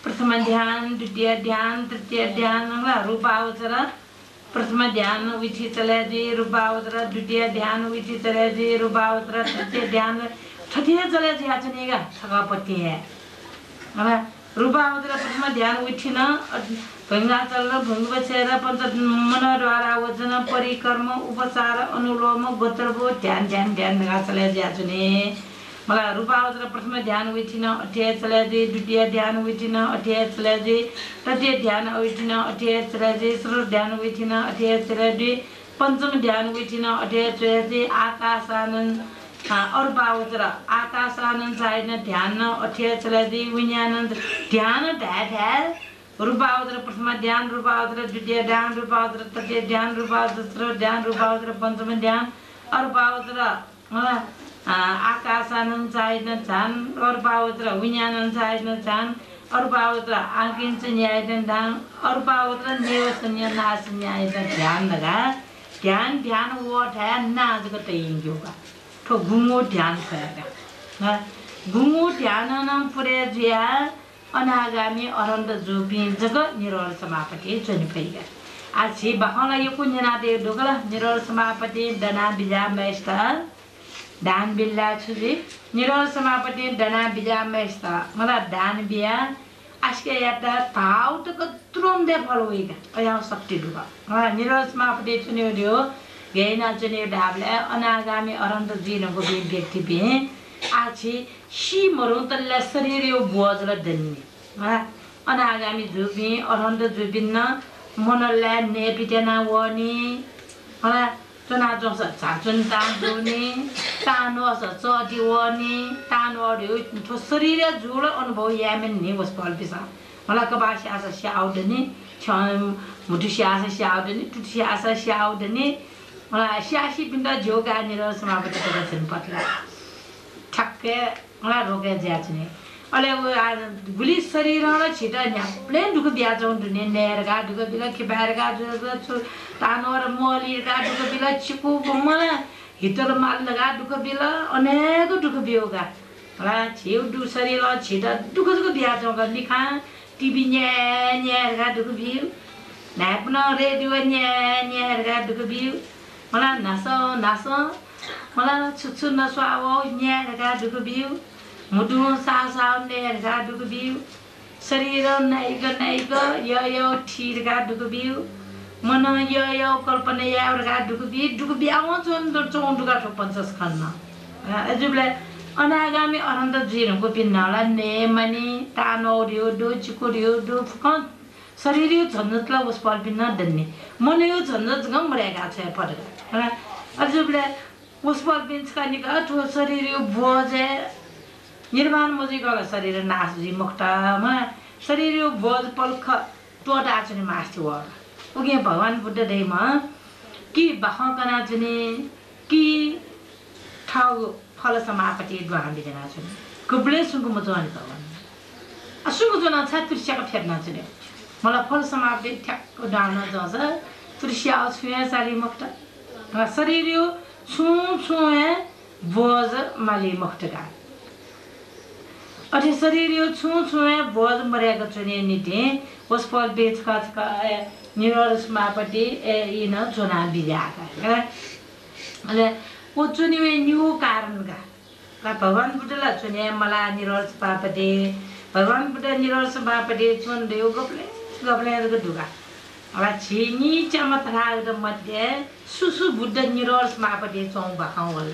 प्रथम ध्यान द्वितीय ध्यान तृतीय ध्यान रूपावचर प्रथम ध्यान उठी चले दि रूपावचर द्वितीय ध्यान उठी चले दि रूपावचर तृतीय ध्यान छठिय चले दिया चनेगा छगापति है रूपावचर प्रथम ध्यान उठिन भंगा चल्न भंग बसेर पंच मनद्वारा वचन परिकर्म उपचार अनुलोम गोत्रभो ध्यान ध्यान ध्यान लगा चले जाचुने मलाई रूपावचर प्रथम ध्यान उठिन अठ्याय चले दि द्वितीय ध्यान उठिन अठ्याय चले दि तृतीय ध्यान उठिन अठ्याय चले दि चतुर्थ ध्यान उठिन अठ्याय चले दि पंचम ध्यान उठिन अठ्याय चले दि आकाशानंद अर्पावचर आकाशानंद साइड ध्यान अठ्याय चले दि विज्ञानंद ध्यान ढा रूपावचर प्रथम ध्यान रूपावचर द्वितीय ध्यान रूपावचर तृतीय ध्यान रूपावचर चतुर्थ ध्यान रूपावचर पंचम ध्यान अर्पावचर आकाशानंद साइड ध्यान अर्पावचर विज्ञानंद साइड ध्यान अर्पावचर आकिंच न्याय ध्यान अर्पावचर नेवसन्य नाश न्याय ध्यान लगा ध्यान ध्यान वो ठा नाज को तैंगोगा तो गुंगो ध्यान करेगा गुंगो ध्यान नाम पुरे जिया अनागामी अरंत जोपी जगत निरोल समापति चुनिपैगा आज छि बहला यो कुञ्जना दे डोगला निरोल समापति दना बिजा मेस्ता दान बिल्ला छुजी निरोल समापति दना बिजा मेस्ता मला दान बिया आस्के याता ताउ त कत्रोम दे फलवेगा अया शक्ति दुगा निरोल समापति चुनियो गेना चुनियो ढाबले अनागामी अरंत जीनको व्यक्ति बे आछि सी मरुतल्ला शरीर यो बोझला दन्ने अनागामी जुबी अरहन्त जुबिन्न मनल्ला नेपिटेना वनी चना जोस छाचुन तान्जुने तानो अस चटी वनी तानो अड्यो ठो शरीर जुळ अनुभव यामेन नि वस्पल पिसा मला कबासी आसा स्याउदने छ मुटु स्यासा स्याउदने टु स्यासा स्याउदने मला स्यासी पिण्ड जोगा निर समापति प्रदर्शन पतला ठक्के मलाई रोके ज्याचने अले गुली शरीर छिटा प्लेन दुख ब्याज हुने नेरगा दुख बिला खिबारगा जो तानोर मलिरगा दुख बिला चिकु मलाई हितल माल लगा दुख बिला अनेक दुख बियोगा मलाई छिउ दु शरीर छिटा दुख ब्याज होगा निखा टिभी न्यारगा दुख बियो नाप्न रेडियो न्यारगा दुख बियो मलाई नास मलाई छुछु नसुआओ न्यारगा दुख बियो मुटु सासाउ न्यारगा दुख बियो शरीर नाइक यो ठिरगा दुख बियो मन यो कल्पना यारगा दुख बियाउ चोन दुगा ठोपन्सस खन्न अजुबले अनागामी अनन्त जीवनको पिन्नला नेमनी तानोरियो दो चिकोरियो दो फुकन शरीर यो झन्झटला उसपल पिन्न दन्ने मन यो झन्झट गमरेगा छ पडगा अजुबले उसपल पिन्सका निका ठो शरीर यो बोझे निर्माण मोजी गला शरीर नासजी मुक्तमा शरीर यो बोझ पल्ख टोटा आछने मास्ति वर उगे भगवान बुद्ध देमा कि बहकना जने कि ठाउ फल समापति द्वारा बिजना छ कुबले सुंगु मजवान भगवान असुंगु जना छ तुर्स्याको फेर्ना छ मलाई फल समापति ठ्याक्क डाल्न जस तुर्स्या छुया सारी मुक्त शरीर यो छु बोझ माली मुक्तगा अझै शरीर यो छु बोझ मरेको छुने निते उसपल बेचका निरोल समापति इन चुना बिजाका अले ओ चुनिवे न्यू कारणका भगवान बुद्धला चुने मला निरोल समापति भगवान बुद्ध निरोल समापति चुन देउ गप्ले दुगा अब छिनी चमत्कार मध्ये सुसु बुद्ध निरोल समापति चौं बखाउल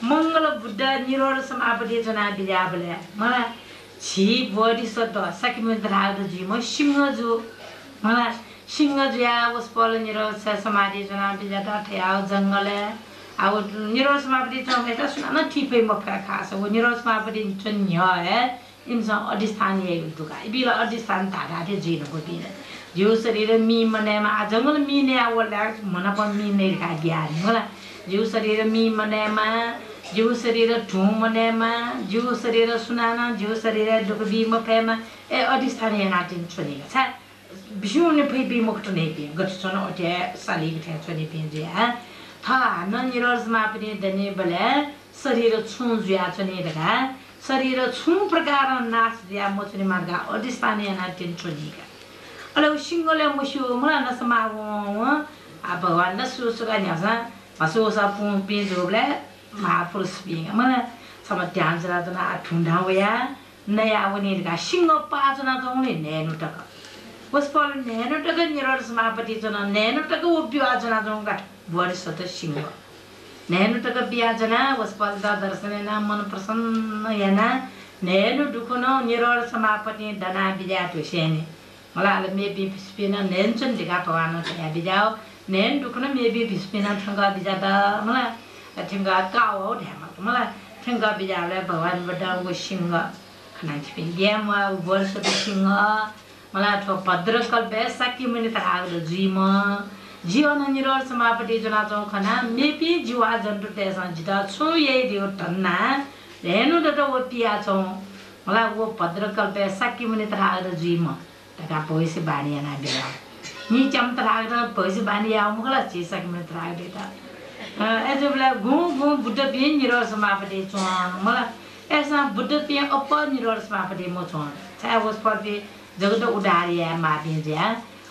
मंगल बुद्ध निरोल समापति जना बिजाबले मला छि बडी सत सकिमन्द्राद जी म सिंहजु मला सिंहजुया उसपल निरोल समाधि जना बिजाता थ्याउ जंगले अब निरोल समापति चो भेटा सुना ठिपै मक्का खास वो निरोल समापति चो न्य है इनसा अधिष्ठान ये दुका बिला अधिष्ठान धागा थे जीनो को बिना जो शरीर मी मने मा जंगल मी ने आवला मना पर मी ने का ज्ञान होला जो शरीर मी मने मा जो शरीर ठू मने मा जो शरीर सुनाना जो शरीर दुख बी मफेमा ए अधिष्ठान ये नाटिन छोनी छ बिशु ने फै बी मुक्त ने बी गठन अटे साली के छोनी बी जे हा था न निरोल समापति दने बले शरीर छु जुया छोनी दगा शरीर छु प्रकार नाश दिया मोचनी मार्गा अधिष्ठान ये नाटिन छोनी का अले सिंगले मुसु मला न समागो आ भगवान न सुसुगा न्यासा पसो सा पु पे जोबले महापुरुष बिंग मला सम ध्यान जरा जना ठुंडा वया नया वनी का सिंग पाजना जौले नेनु टक वसपल नेनु टक निरोल समापति जना नेनु टक उब्यो जना जौगा बढी सत सिंग नेनु टक बिया जना वसपल दा दर्शन नाम मन प्रसन्न याना नेनु दुखनो निरोल समापति दना बिया तुसेने मला मे बी स्पिना नेनचन दिगा पवानो या बिजाओ नेन दुखनो मे बी स्पिना थंगा बिजादा मला थंगा काओ ढेमा मला थंगा बिजाले भगवान बडा वो सिंह खनाछि पिन गेम वर्ष बे सिंह मला थो भद्रकल बेसाकी मिनि थागलो जीम जीवन निरोल समापति जना चौ खना मे बी जीवा जन्तु तेसा जिता छु ये दियो तन्ना रेनु दतो वो पिया चौ मला वो भद्रकल बेसाकी मिनि थागलो gym taka poisi bani ana bela ni cham traga poisi bani ya mukla chisa ke traga deta ajobla gu buddha bin niro samapati chuan mala esa buddha bin apa niro samapati mo chuan cha was parti jagata udariya ma bin ja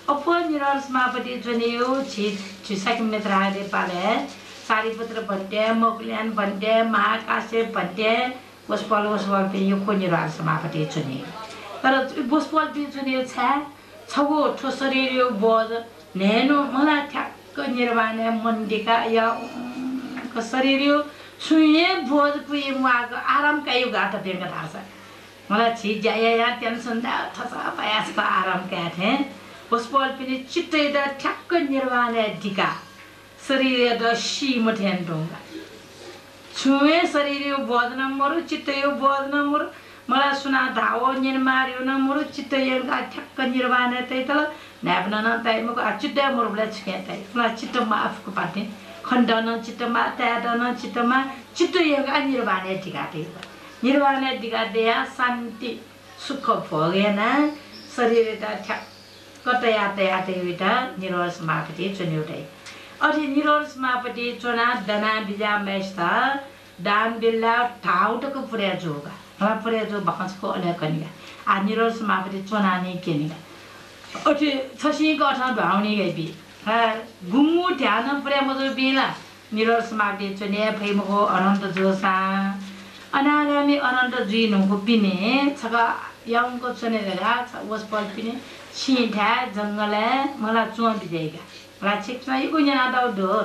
apa niro samapati chuniyo chisa ke traga de pale Sariputra bante Moklian bante Mahakasya bante was parti yo ko niro samapati chuniyo तर बसपल बिजुने छगो ठोसरियो बोज नेनो मला ठ्याक्क निर्वाण मन्दिका या कसरियो छुए बोज पुइ मुआको आराम कायो गाटा बेंग थास मला छि जाया या टेन्सन दा थसा पायासको आराम का थे बसपल पनि चित्तै दा ठ्याक्क निर्वाण दिका शरीर द सी मथेन डोंगा छुए शरीर बोज नम्बर चित्तै बोज नम्बर मला सुना धाओ निर्मारियो न मुरु चित्त यंगा ठक्क निर्वाण तैतल नाबन न तै मको चित्त मुरुबले छके तै मला चित्त माफ को पाते खण्डन चित्त मा त्यादन चित्त मा चित्त यंगा निर्वाण दिगाते निर्वाण दिगाते शान्ति सुख भोगेन शरीर त ठक्क तयाते विटा निरोल समापति चुन्युटै अझै निरोल समापति चुना दना बिजा मेस्ता दान बिल्ला ठाउटको पुर्या जोगा पुरे जो बखसको अले कनिया आ निरोल समापति चोनानी केनिया अथे छसी गठा भाउनी गइबी गुमु ध्यान पुरे मजो बिला निरोल समापति चोने फैमको अनन्त जोसा अनागामी अनन्त जिनुको पिने छका यंको चने लगा वस पल पिने छिठा जंगले मला चोन बिजेगा मला छिक्सा इको जना दो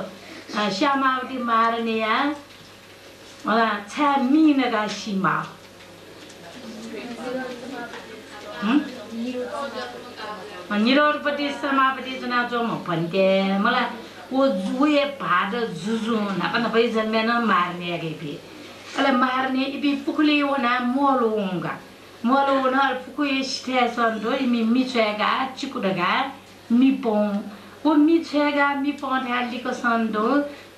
श्यामावती मारनिया मला छ मिनगा सीमा निरोलपति समापति जना चोम भन्ते मला वो जुए भाद जुजु नपन भई जन्मेन मार्ने गइबी अले मार्ने इबी पुखली वना मोलुंगा मोलुना पुकुइ स्टेसन दो इमी मिछेगा चिकुडगा मिपों वो मिछेगा मिपों थालिको सन्दो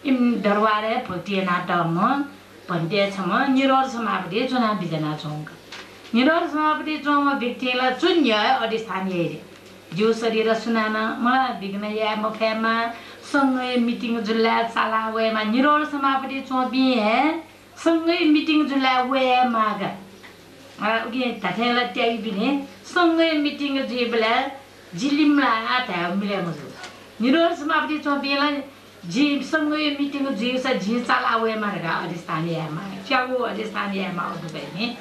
इम दरबारे भक्तिना तम भन्ते छम निरोल समापति जना बिजना चोंगा निरोल समापति चोम व्यक्तिलाई चुन्य अधिष्ठानीय जो शरीर सुनाना मला विघ्न या मफेमा सँगै मिटिङ जुल्ला साला वेमा निरोल समापति चोबी है सँगै मिटिङ जुल्ला वे मागा उगे तथेला त्याइ बिने सँगै मिटिङ जेबला जिलिमला आथा मिले मजु निरोल समापति चोबीलाई जी सँगै मिटिङ जेसा जी साला वे मागा अधिष्ठानीय मा च्यागो अधिष्ठानीय मा उदुबैने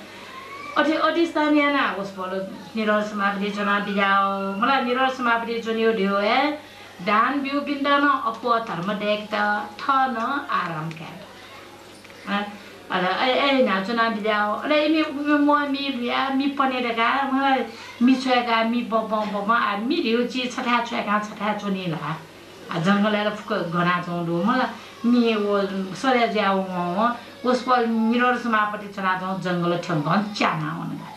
अझै अधिष्ठानीय ना होस् बोलो निरोल समापति जना बिजाओ मलाई निरोल समापति चुन्यो दियो है दान बिउ बिन्दन अपो धर्म देखता थन आराम का अला ए ना चुना बिजाओ अले मी म मी बिया मी पनेरका मलाई मी छेका मी बम आ मी दिउ ची छठा छेका छठा चुनी ला आ जंगलले फुक गना चोंदो मलाई मी वो सरे जाओ उस पर निरोर समापति चना तो जंगल ठंगन चाना होना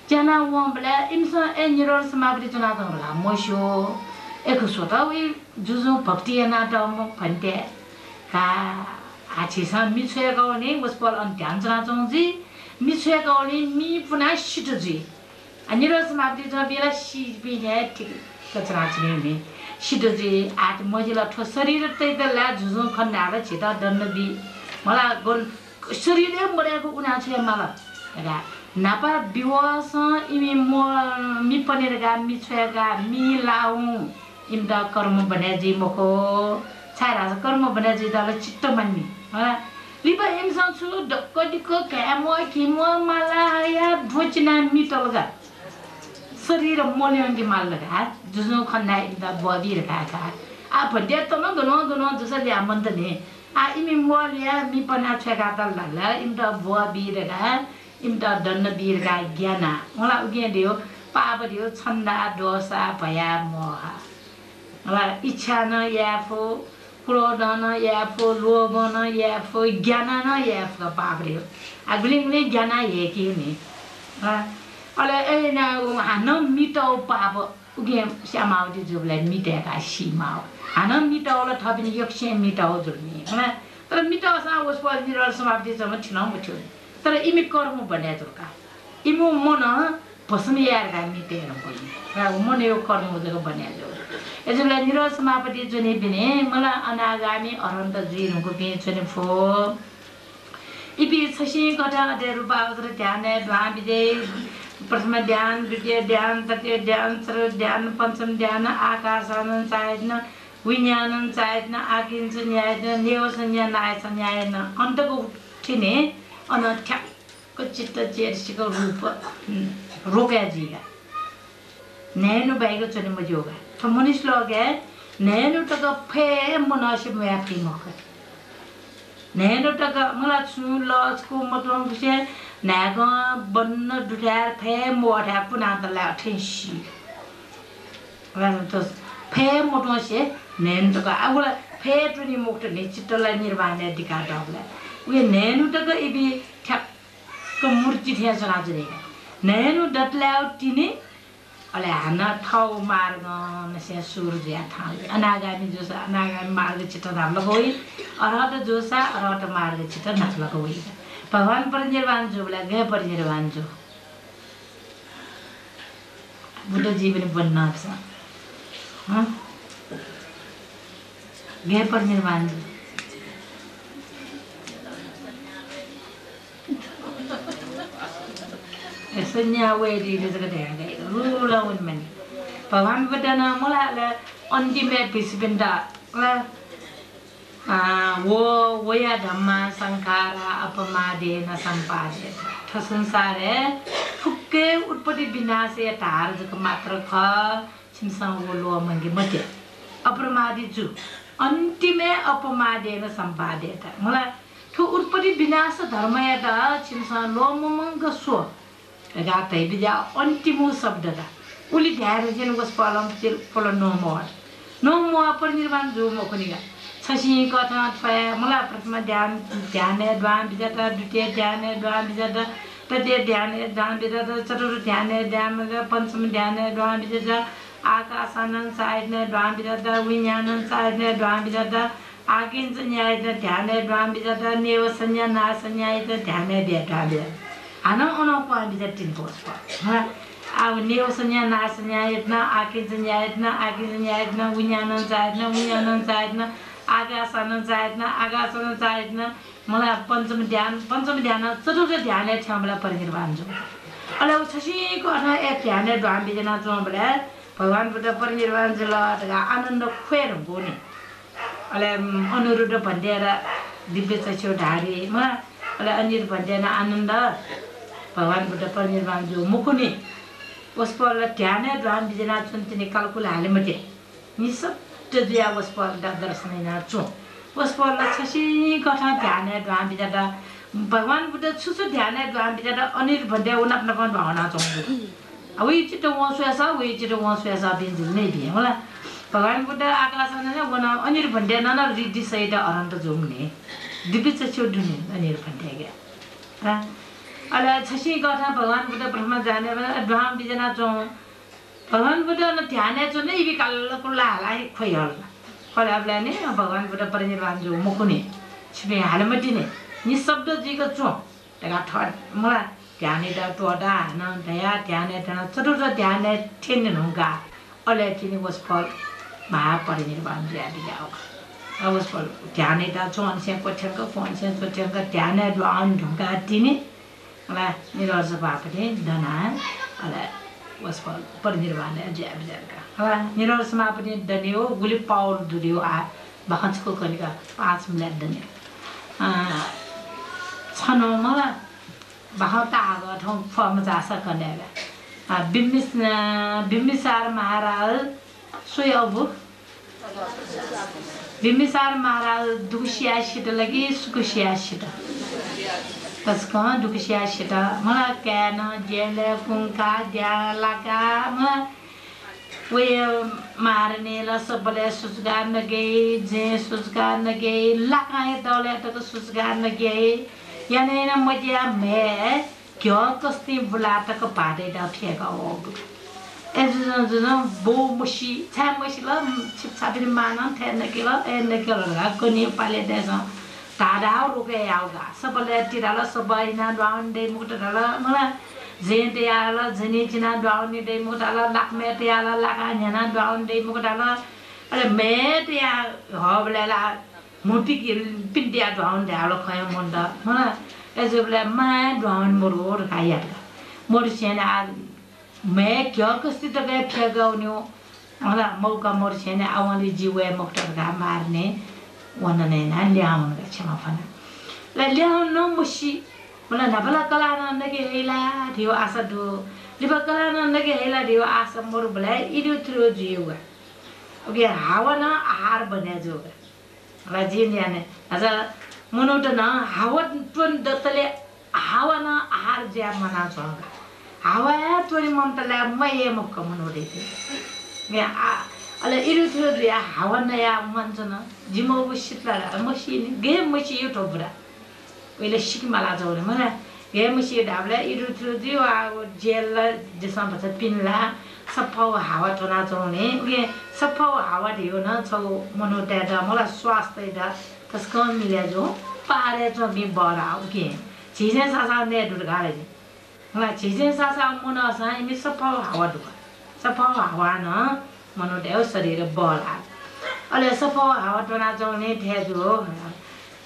चाना वो बले इनसा ए निरोर समापति चना तो रहा मोशो एक सोता वी जुजो भक्ति है ना तो फंटे का आची सा मिछे गाउने उस पर अंत्यान चना तो जी मिछे गाउने मी पुना शिट जी निरोर समापति चना बेला शी भी है ठीक कचरा चने में शिटजी आठ मजिला ठो शरीर तैदला जुजो खन्नार छिटा दन्नबी मला गोल शरीरले मरेको उना छ मला रा नापा बिवास इमी मी पनेरगा मी छेगा मी लाउ इमदा कर्म बनेजी मको छारा कर्म बनेजी दाल चित्त मान्नी ह लिबा इमसन छु डक्कडिको क्यामो किमो मला या भोजना मिटलगा शरीर मोल्यांगी माल लगा जुजो खन्ना इमदा बॉडी रखा का आ भड्या त न गनो जसले ल्यामन्त ने आ इमी मोल्या मी पना छेगा त लला इमदा बॉडी रखा इमदा दन्न बीरगा ज्ञाना मला उगे दियो पाप दियो छन्दा दोसा भया मोह मला इच्छा न याफो क्रोध न याफो लोभ न याफो ज्ञान न याफो पाप दियो अगलिङले ज्ञान हेकी नि अले ए ना हान मिटौ पाप उगे श्यामावती जुबलाई मिटेका सीमाव हान मिटौला थपिने यक्षे मिटौ जुल्नी हैन तर मिटौसा उस पर निरल समाप्ति जम छिनौ मुठ्यो तर इमी कर्म बने जुका इमो मन भसम यार गा मिटेर कोइ र मन यो कर्म जको बने जो एजुलाई निरल समाप्ति जुने बिने मला अनागामी अरन्त जुइनुको बे जुने फो इपि छसी गटा दे रूपावतर ध्यान द्वा विजय प्रथम ध्यान द्वितीय ध्यान तृतीय ध्यान चतुर्थ ध्यान पंचम ध्यान आकाशानन चायन विज्ञानन चायन आकिंच न्यायन निवसन्या नायसन न्यायन अन्तको उठिने अन ठ्याक्क चित्त चेतसिको रूप रोगाजीगा नैनु बाइको चने मजोगा तो मनिस लगे नैनु तक फे मनसिब व्याप्ति मख नैनु तक मला छु लजको मतलब से नाग बन्न दुठार फे मोठा पुना त ला ठेसी तो फे मोटो से नैनु तक आगुला फे टुनी मुक्त निश्चितलाई निर्वाण अधिकार डबला उयो नैनु तक इबी ठ्याक्क मूर्ति थिया चना जरे नैनु दतलाउ तिनी अले हान ठाउ मार्ग नसे सूर्य या था अनागामी जोसा अनागामी मार्ग चित्त धाम लगोई अरहत जोसा अरहत मार्ग चित्त नाथ लगोई भगवान परिनिर्वाण जो बोला गए परिनिर्वाण जो बुद्ध जीवन बनना सा हां गए परिनिर्वाण जो सन्या वेदी जगत है रूला उनमें भगवान बुद्धना मला अन्तिम एपिसोडा वो या धम्मा संखारा अपमादेन संपादे थ संसार फुक्के उत्पत्ति विनाश या तार जको मात्र ख छिमसा वो लो मंगे मते अप्रमादी जु अन्तिमे अपमादेन संपादे त मला ठो उत्पत्ति विनाश धर्म या त छिमसा लो मंग सो गातै बिजा अन्तिम शब्द दा उली ध्यान जेन गस पलम तेल पल नो मो परिनिर्वाण जो म कोनिगा छसी कथा फय मला प्रथम ध्यान द्वान बिजाता द्वितीय ध्यान द्वान बिजाता तृतीय ध्यान ध्यान बिजाता चतुर्थ ध्यान पंचम ध्यान द्वान बिजाता आकाशानन सायन द्वान बिजाता विज्ञानन सायन द्वान बिजाता आकिंच न्याय ध्यान द्वान बिजाता नेवसन्या नासन्याय ध्यान द्वान आना ओना पान बिजा तिन पोस हा अब नेवसन्या नासन्या इतना आकिंच न्याय इतना विज्ञानन सायन आकाशानन सायन मलाई पंचम ध्यान चतुर्थ ध्यान छमला परिनिर्वाण जो अले छसी को अना एक ध्यान द्वान बिजना चोबले भगवान बुद्ध परिनिर्वाण जला आनन्द खोएर बोनी अले अनुरुद्ध भन्देर दिव्य चक्षु ढारी म अले अनिर भन्देन आनन्द भगवान बुद्ध परिनिर्वाण जो मुकुनी उस पर ध्यान द्वान बिजना चुन्तिने कलकुल हाले मते निसब तजिया उस पर दर्शन ना चो उस पर छसी कथा ध्यान द्वान बिजना भगवान बुद्ध छुछु ध्यान द्वान बिजना अनिर भन्दे उनाप भावना चो अब ये चित्त वहाँ सुएसा दिन नहीं दिए होला भगवान बुद्ध आकाशमा बना अनिर भन्डे नन रिद्धि सहित अरन्त जोम्ने दिपिच छोड्ने अनिर भन्डे गया अले छसी गथा भगवान बुद्ध ब्रह्म जाने ब्रह्म बिजना चौ भगवान बुद्ध न ध्यान चो नै विकल कुला लाई खोयल खलाबले नि भगवान बुद्ध परिनिर्वाण जो मुकुने छिमे हालमटी ने निशब्द जीको चो तका थट मलाई ध्याने दा टोडा न दया ध्याने दा चतुर्थ ध्याने ठेन नहुगा अले तिनी वसफल महापरिनिर्वाण ज्यादि जाओ वसफल ध्याने दा चो अनसे कोठेको फोनसे कोठेको ध्याने द्वान ढुंगा तिनी मलाई निरज बापले दना अले वसफल परिनिर्वाण ज्यादि जाका हला निरज मापने दनियो गुली पाउल दुरियो आ बखचको कनिका 5 मिनेट दनियो छनो मलाई bahata aga thong form jasa kanega bimbisar maharaj soyabu bimbisar maharaj dukhsiya shita lagi sukhsiya shita taska dukhsiya shita mala kana jele kunka dialaga ma we marne la sabale susgar nage je susgar nage lakai dole to susgar nage याने ना मजा मैं क्यों कस्ती बुलाता को पादे डा फेंका होगा ऐसे जो बो मुशी छह मुशी ला छिप छापी माना थे नकेला ला कोनी पाले देशों ताराव रुके आओगा सब ले तिराला सब इना ड्राउंडे मुकटाला मला जेंटे आला जनी चिना ड्राउंडे डे मुकटाला लाख में ते आला लाखा जना ड्राउंडे मुकटाला अरे मैं ते आ हॉबलेला मोटी की पिंडिया ड्राउंड आलो खाया मोंडा मना ऐसे बोले मैं ड्राउंड मोरोर खाया था मोर सेना मैं क्या कस्ती तो गए फेंका उन्हें मला मौका मोर सेना आवाली जीवे मुक्तर का मारने वनने ना लियाऊं का चमा फना लियाऊं नो मुशी मला नबला कला ना नगे हेला दियो आशा दो लिबा कला ना नगे हेला दियो आशा मोर बोले इडियो थ्रो जीवा ओके हावा ना आहार बने जोगा राजीन याने अजा मनोट ना हावा टुन दतले हावा ना आहार ज्या मना चोगा हावा या टुनी ममतले मये मक्क मनोडे थे मे अले इरु थियो दिया हावा न या मनजन जिमो बसितला मसिन गे मसि युट्युबरा ओइले सिकमाला जौरे मना गे मसि डाबले इरु थियो दियो आ जेल जसा भछ पिनला सफाउ हावा टोना चौने उगे सफाउ हावा दियो न छौ मनो ड्याडा मलाई स्वास्थ्य दा त्यसको मिले जो पारे जो बि बरा उगे छिजे सासा ने दुर्गाले मलाई छिजे सासा मनो सा इमे सफाउ हावा दुख सफाउ हावा न मनो ड्याउ शरीर बरा अले सफाउ हावा टोना चौने थेजो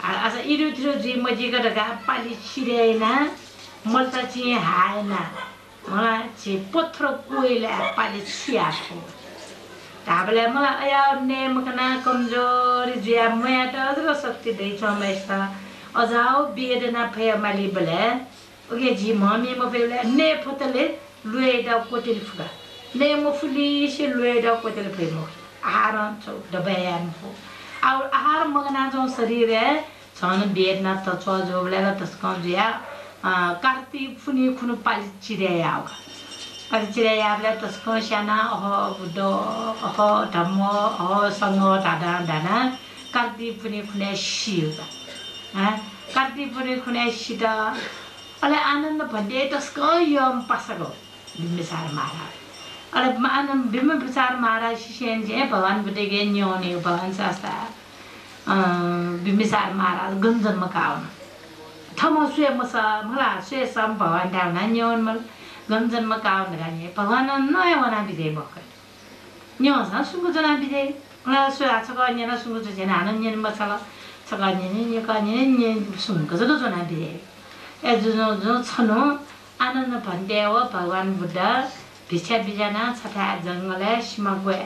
आसा इरु थियो जी मजिगा दगा पाली छिरेना मल्ता छि हाएना मलाई छि पत्थर कोइला पाले छियाको ताबले मलाई आया नेम कना कमजोरी जिया मया त अझ शक्ति दै छ मेस्ता अझाउ बेदना फया माली बले ओके जी मम्मी म फेले ने फतले लुएडा कोटेल फुगा ने म फुली से लुएडा कोटेल फेमो आहार छ दबायान फो आ आहार मगना जो शरीर छन बेदना त छ जोबले तस्को जिया कार्तिक फुनी खुनु पाली चिरेयाव पाली चिरेयावले तस्को साना बुद्धो धम्म संग दादा दाना कार्तिक फुनी खुने शिवा कार्तिक फुनी खुने सिदा अले आनन्द भन्डे तस्को यम पासगो बिम्बिसार महाराज अले आनन्द बिम्बिसार महाराज शिष्यन जे भगवान बुद्धगे न्योने भगवान शास्त्र बिम्बिसार महाराज गंजन मकाउन थमो सुए मसा मला सुए सम भगवान डाउना न्योन मल गंजन मकाउन गाने भगवान नय वना बिदे बक न्यो सा सुगु जना बिदे मला सुए आछको न्यना सुगु जना आनन्द न्यन मसला छका न्यन न्यका न्यन सुगु जको जना बिदे ए जो छनो आनन्द भन्डे हो भगवान बुद्ध भिक्षा बिजना छटा जंगले सिमगवे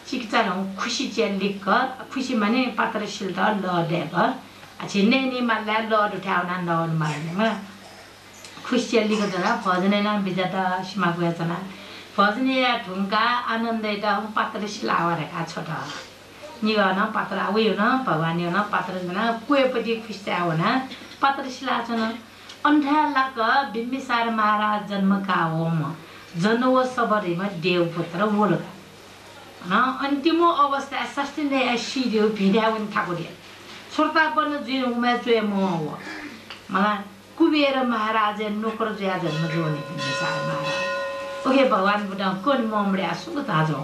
चिकचारौ खुशी चेलिक खुशी माने पात्रशील द लदेब छिन्ने नि माला लड उठाउना नवन मार्ने म खुशी चेलिक जना भजने ना बिजाता सिमगवे जना भजने ढुंगा आनन्द द पात्रशील आवरेका छोट निगन पात्र उयो न भगवान यो न पात्र जना कुएपटी खुशी आवना पात्रशील आछन अन्धालाक बिम्बिसार महाराज जन्मका होम जनव सबरीमा देवपुत्र बोलगा अन्तिम अवस्था सस्टिने सिडियो भिड्याउन थाको दे सुरता पनि जुन उमे जुए म हो मलाई कुबेर महाराज नोकर जुया जन्म जोने बिम्बिसार महाराज ओके भगवान बुद्ध कोन ममडे आसु ता जो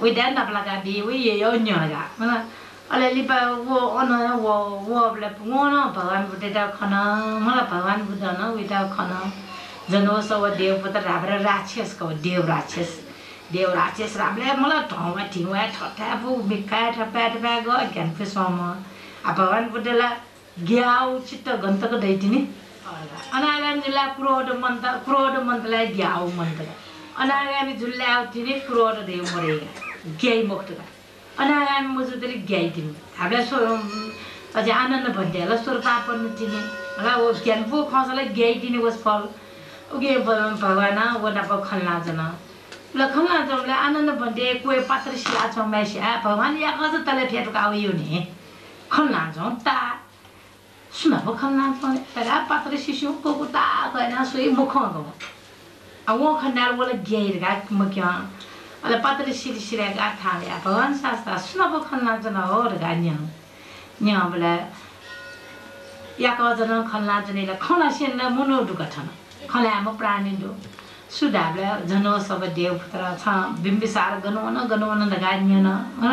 वे दैन नपलाका दि वे यो न्यागा मलाई अले लिपा वो अन वो बले पुगोन भगवान बुद्ध ता खन मलाई भगवान बुद्ध न वे ता खन जनोसव देवपुत्र राब्र राक्षस को देव राक्षस राब्ले मलाई ठाउँमा ठिङवा ठट्टाफु बिक्का ठप्पा ठप्पा ग ज्ञान फिसम आ भगवान बुद्धला ग्याउ चित्त गन्तको दैतिनी अनागामी जुल्ला क्रोध मन्तलाई ग्याउ मन्त्र अनागामी जुल्ला आउतिनी क्रोध देव मरेगा ग्याइ मुक्तका अनागामी मजुदले ग्याइ दिनु हामीले सो अझै आनन्द भन्देला सुरतापन तिनी र ओ ज्ञान पो खसलाई ग्याइ दिने वस फल उगे भगवान वो नप खल्ला जना लखना जमले आनन्द भन्दै कोही पात्र सिला छ मैसिया भगवान या कज तले फेटका आयो नि खल्ला जम ता सुना पो खल्ला छ तरा पात्र शिशु को ता गना सोई मुख गो अवो खनाल बोले गेर गा मक्या अले पात्र सिरा गा थाले भगवान शास्त्र सुना पो खल्ला जना हो र गा न्या बोले या कज न खल्ला जनेले खला सेन मुनो दुकथन खला म प्राणी दु सुधाबले जनो सब देवपुत्र छ बिम्बिसार गनोन लगान्यन ह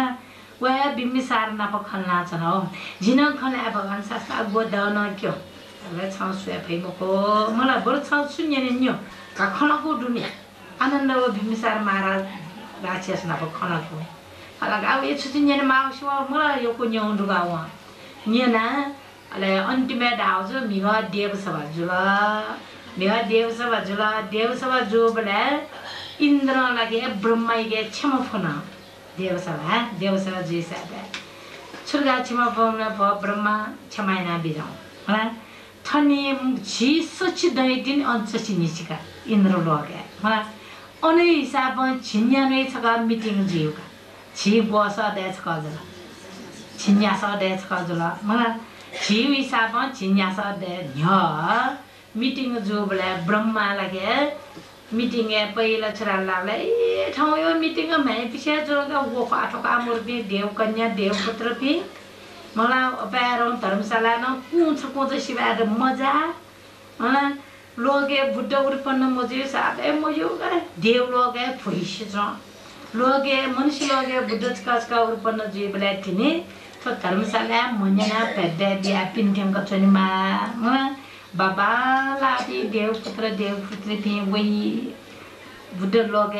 वे बिम्बिसार नप खल्ला छन हो जिन खला भगवान शास्त्र गोदन क्यो ले छ सुए फेमको मलाई बरु छ सुन्ने न्यो का खलाको दुनिया आनन्द व बिम्बिसार महाराज राक्षस नप खलाको खला गाउ ए छुतिन्ने माउसो मलाई यो को न्यौ दुगाव न्यना अले अन्तिमे दाउज मिवा देव सभा जुला मेवा देव सभा जो बले इंद्र लगे ब्रह्मा के क्षमा फना देव सभा जी साबे सुरगा क्षमा फना ब्रह्मा क्षमाइना बिजाउ होला थनी जी सच दैदिन अंचसी निसिका इंद्र लगे होला अने हिसाब छिन्या नै छका मिटिङ जिउका छि बस दे छका जला छिन्या स दे छका जला मला छि हिसाब छिन्या स दे न्य मीटिंग जो बोले ब्रह्मा लगे मीटिंग है पहिला छोरा लाले ए ठाउँ यो मीटिंग में पिछे जो वो पाठका मूर्ति देव कन्या देवपुत्र पि मला पैरों धर्मशाला न कुछ शिवाद मजा मला लोगे बुद्ध उत्पन्न मजे साबे मजो गरे देव लोगे फुइस छ लोगे मनुष्य लोगे बुद्ध का उत्पन्न जी बोले थिने तो धर्मशाला मन्यना पेदे दिया पिन्थेम का छनिमा बाबा लादी देवपुत्र भी वही बुद्ध लोग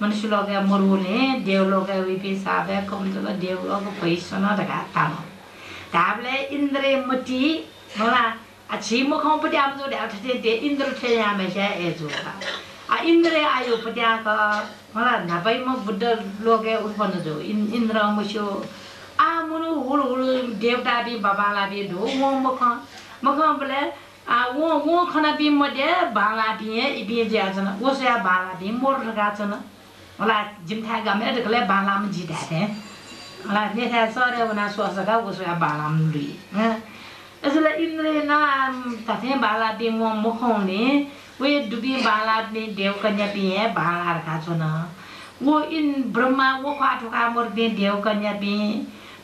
मनुष्य लोग मरुले देव लोग वी भी साबे कम जगह देव लोग पैसा न रखा ताबले इंद्र मती मला अच्छी मुखों पर आप जो दे इंद्र थे यहाँ में से ऐसो आ इंद्र आयु पत्या का मला नापाई म बुद्ध लोग उत्पन्न जो इंद्र मुशो आ मनु हुल देवता भी बाबा ला भी दो मुखों बोले वो खाना भी मजे बाला भी है इबे जाचन वो से बाला भी मोर लगाचन होला जिमथा गमे देखले बाला में जिदा है होला ने था सरे वना सोसका वो से बाला में लुई यसले इंद्र ना तथे बाला भी मो मुखौने वे दुबी बाला भी देव कन्या भी है बाला रखाचन वो इन ब्रह्मा वो खाटका मोर भी देव कन्या भी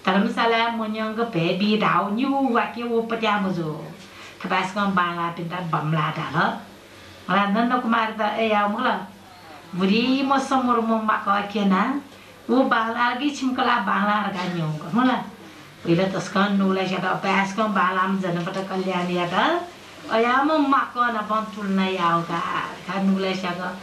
धर्मशाला मन्यंग बेबी दाउ न्यू वाक्य वो पत्या मजो Tabaskan bala pintar bamla dala. Mala nanda kumar da ya mula. Buri mo samur mo makwa kena. Wo bala gi chimkala bala raga nyong. Mula. Bila taskan nula shaka baskan bala mjana pata kalyani ada. Aya mo makwa na bantul na yao ka. Ka nula shaka.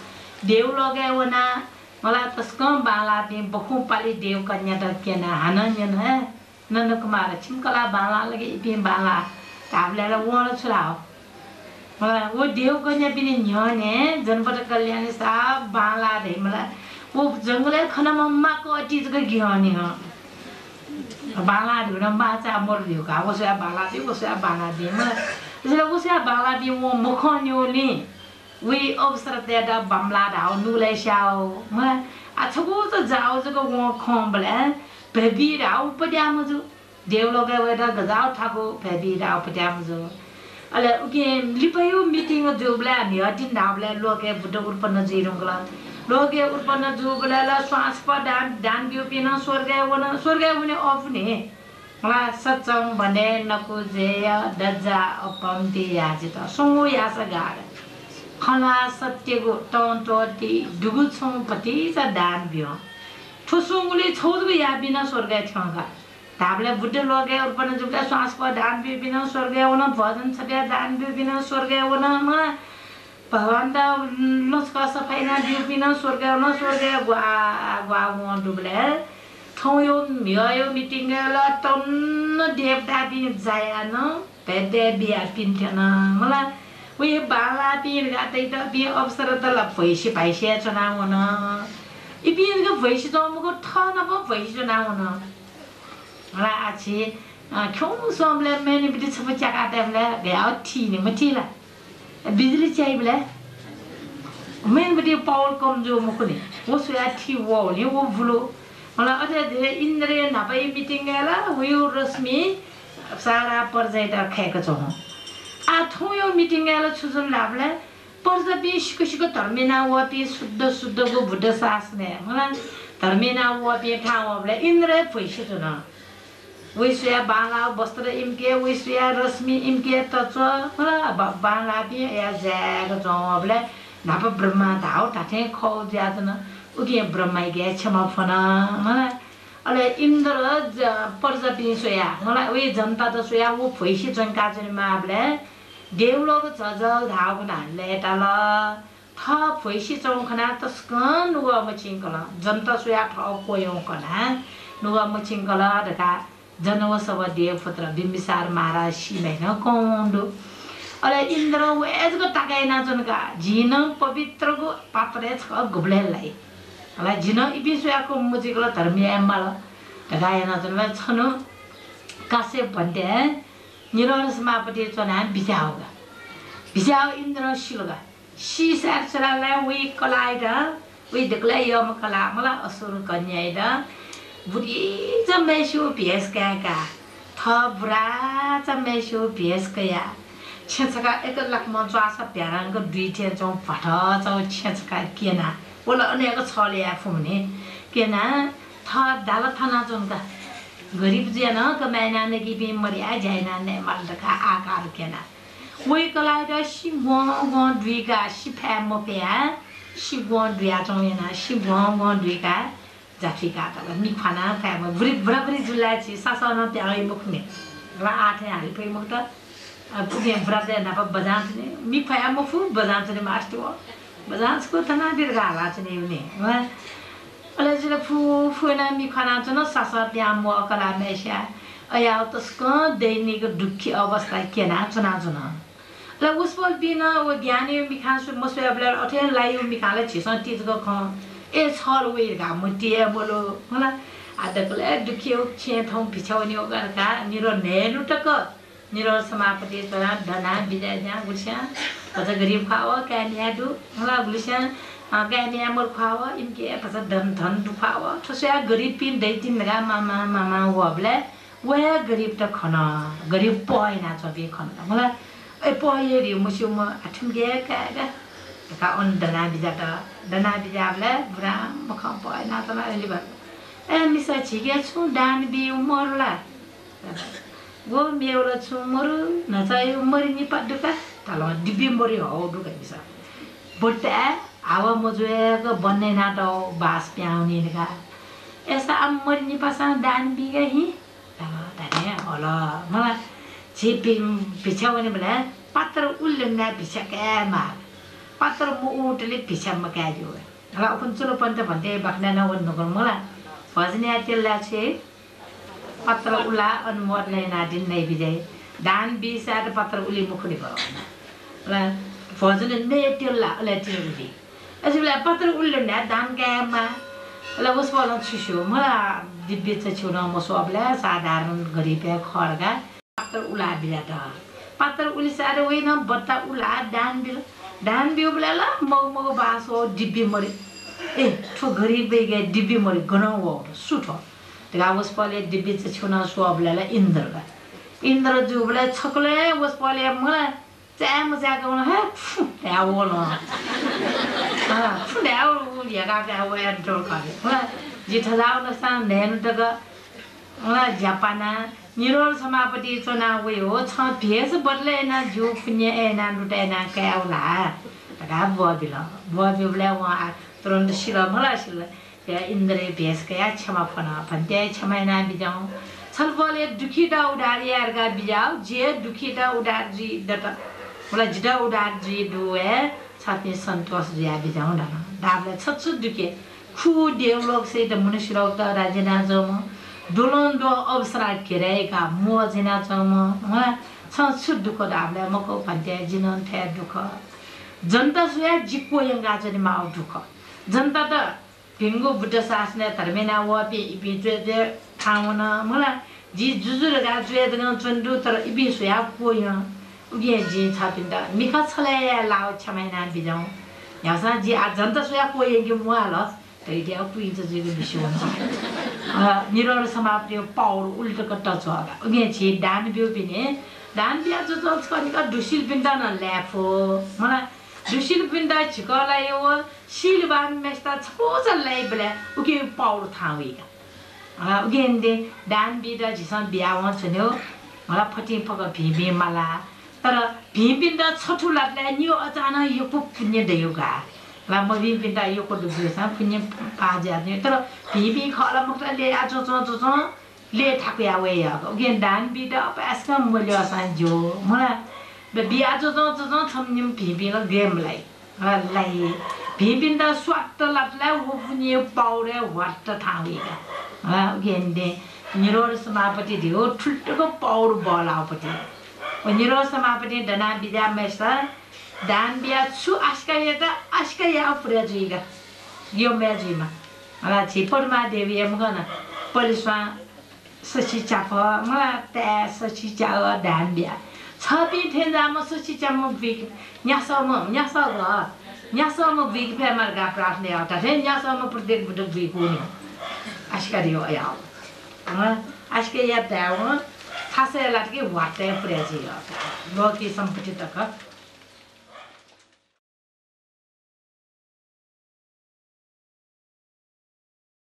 Dev loge wana. Mala taskan bala bi bakhu pali dev kanya da kena hanan yana. Nanda kumar chimkala bala lagi ipi bala. ताबले ला वो छुराओ मला वो देव कन्या बिने न्याने जनपद कल्याण साहब बाला they मला वो जंगले खना मम्मा को चीज का ज्ञानी ह बाला दुना बाचा मोर दियो का वो से बाला दे मला इसलिए वो से बाला दे वो मुखन्योली वे अवसर दे दा बमला दाओ नुले शाओ मला अच्छा वो तो जाओ जको वो खोंबले बेबी राओ पड्या मजु देव लोग वेदा गजाव ठाको फेबी राव पट्याम जो अले उके लिपयो मीटिंग जो ब्ला नि अटिन नाबले लोके बुद्ध उत्पन्न जिरोंगला लोगे उत्पन्न जुबलेला श्वास पर दान बिउ पिन स्वर्ग हुने अफने मला सच्चम भने नकुजेय दज्जा अपम्ति याजित सुंगु यास गाड खला सत्यको टन्टोटी दुगु छौपति च दान बिउ ठुसुंगुले छौदु या बिना स्वर्ग छौगा धाबले बुद्धे लोगे उत्पन्न जुबले श्वास पर दान बिउ पिन स्वर्ग हुन भजन छट्या दान बिउ पिन स्वर्ग हुन म भगवान त लस्का सफाइना बिउ पिन स्वर्ग हुन स्वर्ग ग्वा डुबले थौयो म्यो मिटिङ ल तन्न देवता पिन जायान भेदे बिया पिन्थेन मलाई उयो बाला पिन गातै त बि अवसर त ल भैसी भाइसिया चनाउन इ पिनको भैसी जमको ठन प भैसी चनाउन मलाई आछि क्यों समले मैंने बिटी सब चकाते बले गया थी ने मचीला बिजली चाहिए बले मैंने बिटी पावर कम जो मुकुनी वो सोया थी वो ने वो भूलो मलाई अझै धेरै इन्द्रिय नपाई मिटिङ गएला उयो रश्मि सारा पर्जाइटा खाएको छौँ आठौँ यो मिटिङ गएला छुजुन लाभले पर्जा बिसको धर्मेना वापी शुद्धको बुद्ध शासने मलाई धर्मेना वापी ठाउँले इन्द्रिय पैसे छु न वैश्या बाला वस्त्र इम्के वैश्या रश्मि इम्के तच बाला बि या ज्याको छौँले नाप ब्रह्मा धाउ ठाठे खौ ज्याजन उके ब्रह्माई गे क्षमा फना मलाई अले इन्द्र प्रजापति सोया मलाई उयो जनता त सोया वो फैसी जंका जनि माबले देउलोको जजल धाउ नाले टाल थ फैसी चौखना तस्कन नुवा मचिङकला जनता सोया ठ कोयौ कना नुवा मचिङकला दका जनव सब देवपुत्र बिम्बिसार महाराज सिमेन कौंडो अले इन्द्र वेजको ताकाइना जनका जिन पवित्रको पात्रे छ गुब्लेलाई अला जिन इबिसुयाको मुजिकला धर्मिया माल गायना जनलाई छनु कासे भन्ते निरन समापति चना बिजाउगा बिजाउ इन्द्र शिलगा सिसार चलालाई वे कलाइदा वे दक्ला यम कला मला असुर कन्याइदा बुढी जमेसु भेसका थब्रा जमेसु भेसकया छेचका एक लाख मञ्चास प्याराङको दुई थे चौ फट चौ छेचका केना बोला अनेक छले आफुने केना थ दाल थाना चौका गरीब जेन कमाइना ने कि बे मरिया जाइना ने मलका आकार केना वही कला द सिगो दुईका सिफा मपेया सिगो दुया चौना सिगो दुईका जाफिका त मिखाना फाम ब्रिड बराबरी जुलाची सासन प्याइ मुखने ला आथे हाल पे मुख त पुगे ब्राजे ना बजान ने मिखाया मुफु बजान ने मास्टो बजान को तना दीर्घ हाला चने ने अले जले फुना मिखाना चन सासा प्याम मो कला मेशा अया तस्क दैनिक दुखी अवस्था केना चना चना ल उसपल बिना वो ज्ञानी मिखासु मसुयाबले अथे लायु मिखाले छिसन तिजको ख ए छर वे गामटिया बोलो होला आदकले दुखियो छे थौ पिछाउनी ओगरका निरो नेनु टक निरो समापति चरा धना बिजा जा गुस्या पछ गरीब खाओ कानिया दु होला गुस्या कानिया मोर खाओ इनके पछ धन दुखाओ थसया गरीब पिन दैतिन गा मामा वबले वे गरीब त खना गरीब पयना छबे खना होला ए पयरी मुसुम आठम गे का का on dana bijabla bra mokha paina tala liba e misa chige chu dan bi umorla go meura chu moru na chai umori ni paduka tala dibi mori ho duka bisa bote awa mojue ko banne na to bas pyauni ni ka esa amori ni pasa dan bi ga hi tala होला मलाई छिपिम पिछाउने बेला पात्र उल्लंघना पिछाका पात्र मुउटले पिछामा काज्यो होला upon चलो पन्त भन्थे बाख्ना नवन नगर मलाई भजनिया तेलला छे पात्र उला अनमोडले नादिन नै बिजय दान बिसार पात्र उली मुखले भयो होला भजन ने तेलला ले तेलली अझै पात्र उल्लंघना दान कामा ल उस बोलन छिसो मलाई दिव्य छ छुन म सबले साधारण गरीब खर्गा पात्र उला बिला त पात्र उली सारे होइन बत्ता उला दान बिउ बेला मग बासो दिव्य मरे ए ठो गरीब गे दिव्य मरे गनाउ हो सुठो तगा उस पले दिव्य छ छुन सबले इन्द्र जुबले छकले उस पले मलाई च्याम च्याको हे त्या बोल 푸네오 얘가 왜 들어가래 지타다오는 상 내는다가 자파나 니롤 서마पति चुनाव हो छ भेस बदलेना जो पुण्य एना लुटेना काउला गा बबिला वहाँ तुरंत शिला मला शिला या इंद्रे भेस कया क्षमा फना भन्ते क्षमाना बिजाउ छलबले दुखीटा उडारी यारगा बिजाउ जे दुखीटा उडारी दटा मलाई जिटा उडारी दुए छाती सन्तोष जिया बिजाउ डाना दाबले छछु दुखे खु देवलोक से त मनुष्य त राजना जम दोलन्दो अवसरा केरेका मोजिना चम छ दुख दाबले मको भन्ते जिनन थे दुख जनता सुया जिको यंगा जनि माउ दुख जनता त भिंगो बुद्ध शासने धर्मेना वपि इपि जे थाउन मला जी जुजुर गा जुए दन चन्दु तर इपि सुया कोय उगे जी छापिन्दा मिखा छले लाउ छमैना बिजाउ यासा जी आ जनता सुया कोय यंगे मुआल तैले पुइन्छ जिगो विषय हुन्छ निरोर समाप्ति पावर उल्टो कट्टा छ उगे छि दान बिउ पिने दान बिया जो छनिका दुसिल पिन्दा न ल्याफो मलाई दुसिल पिन्दा छिकला यो सिलबान मेस्ता छोजलाई बले उके पावर थाविका उगे इन्दे दान बिदा जिसन बिया व छन्यो मलाई फटी पक भिबी मला तर भिबिन्दा छठुलाले नियो अचानक यो पुण्य दयोगा ला मबी पिन्दा यो को दुसा पुण्य पाजा ने तर भिबी खला मुक्ता ले आजो जो ले थाक्या वे या उगे दान बिदा पासका मूल्य सान जो मला बिया जो छमनिम भिबी ल गेमलाई लाई भिबिन्दा स्वाट लाटला हो पुण्य पाउरे वाट थाविका उगे ने निरोर समापति दियो ठुल्टको पाउर बलापति निरोर समापति दना बिदा मेसा दान बिया छु आस्काया पुरेजुइगा यो मेजुइमा ala chi porma devi amgana poliswa sachi chapa ma ta sachi chawa dan bia chapi thenja ma sachi chamo big nyasa mo big pe marga prafne ata the nyasa mo pradek budak big huni ashkari yo ya ashkaya dawa khase latke wate pureji ya loki sampati taka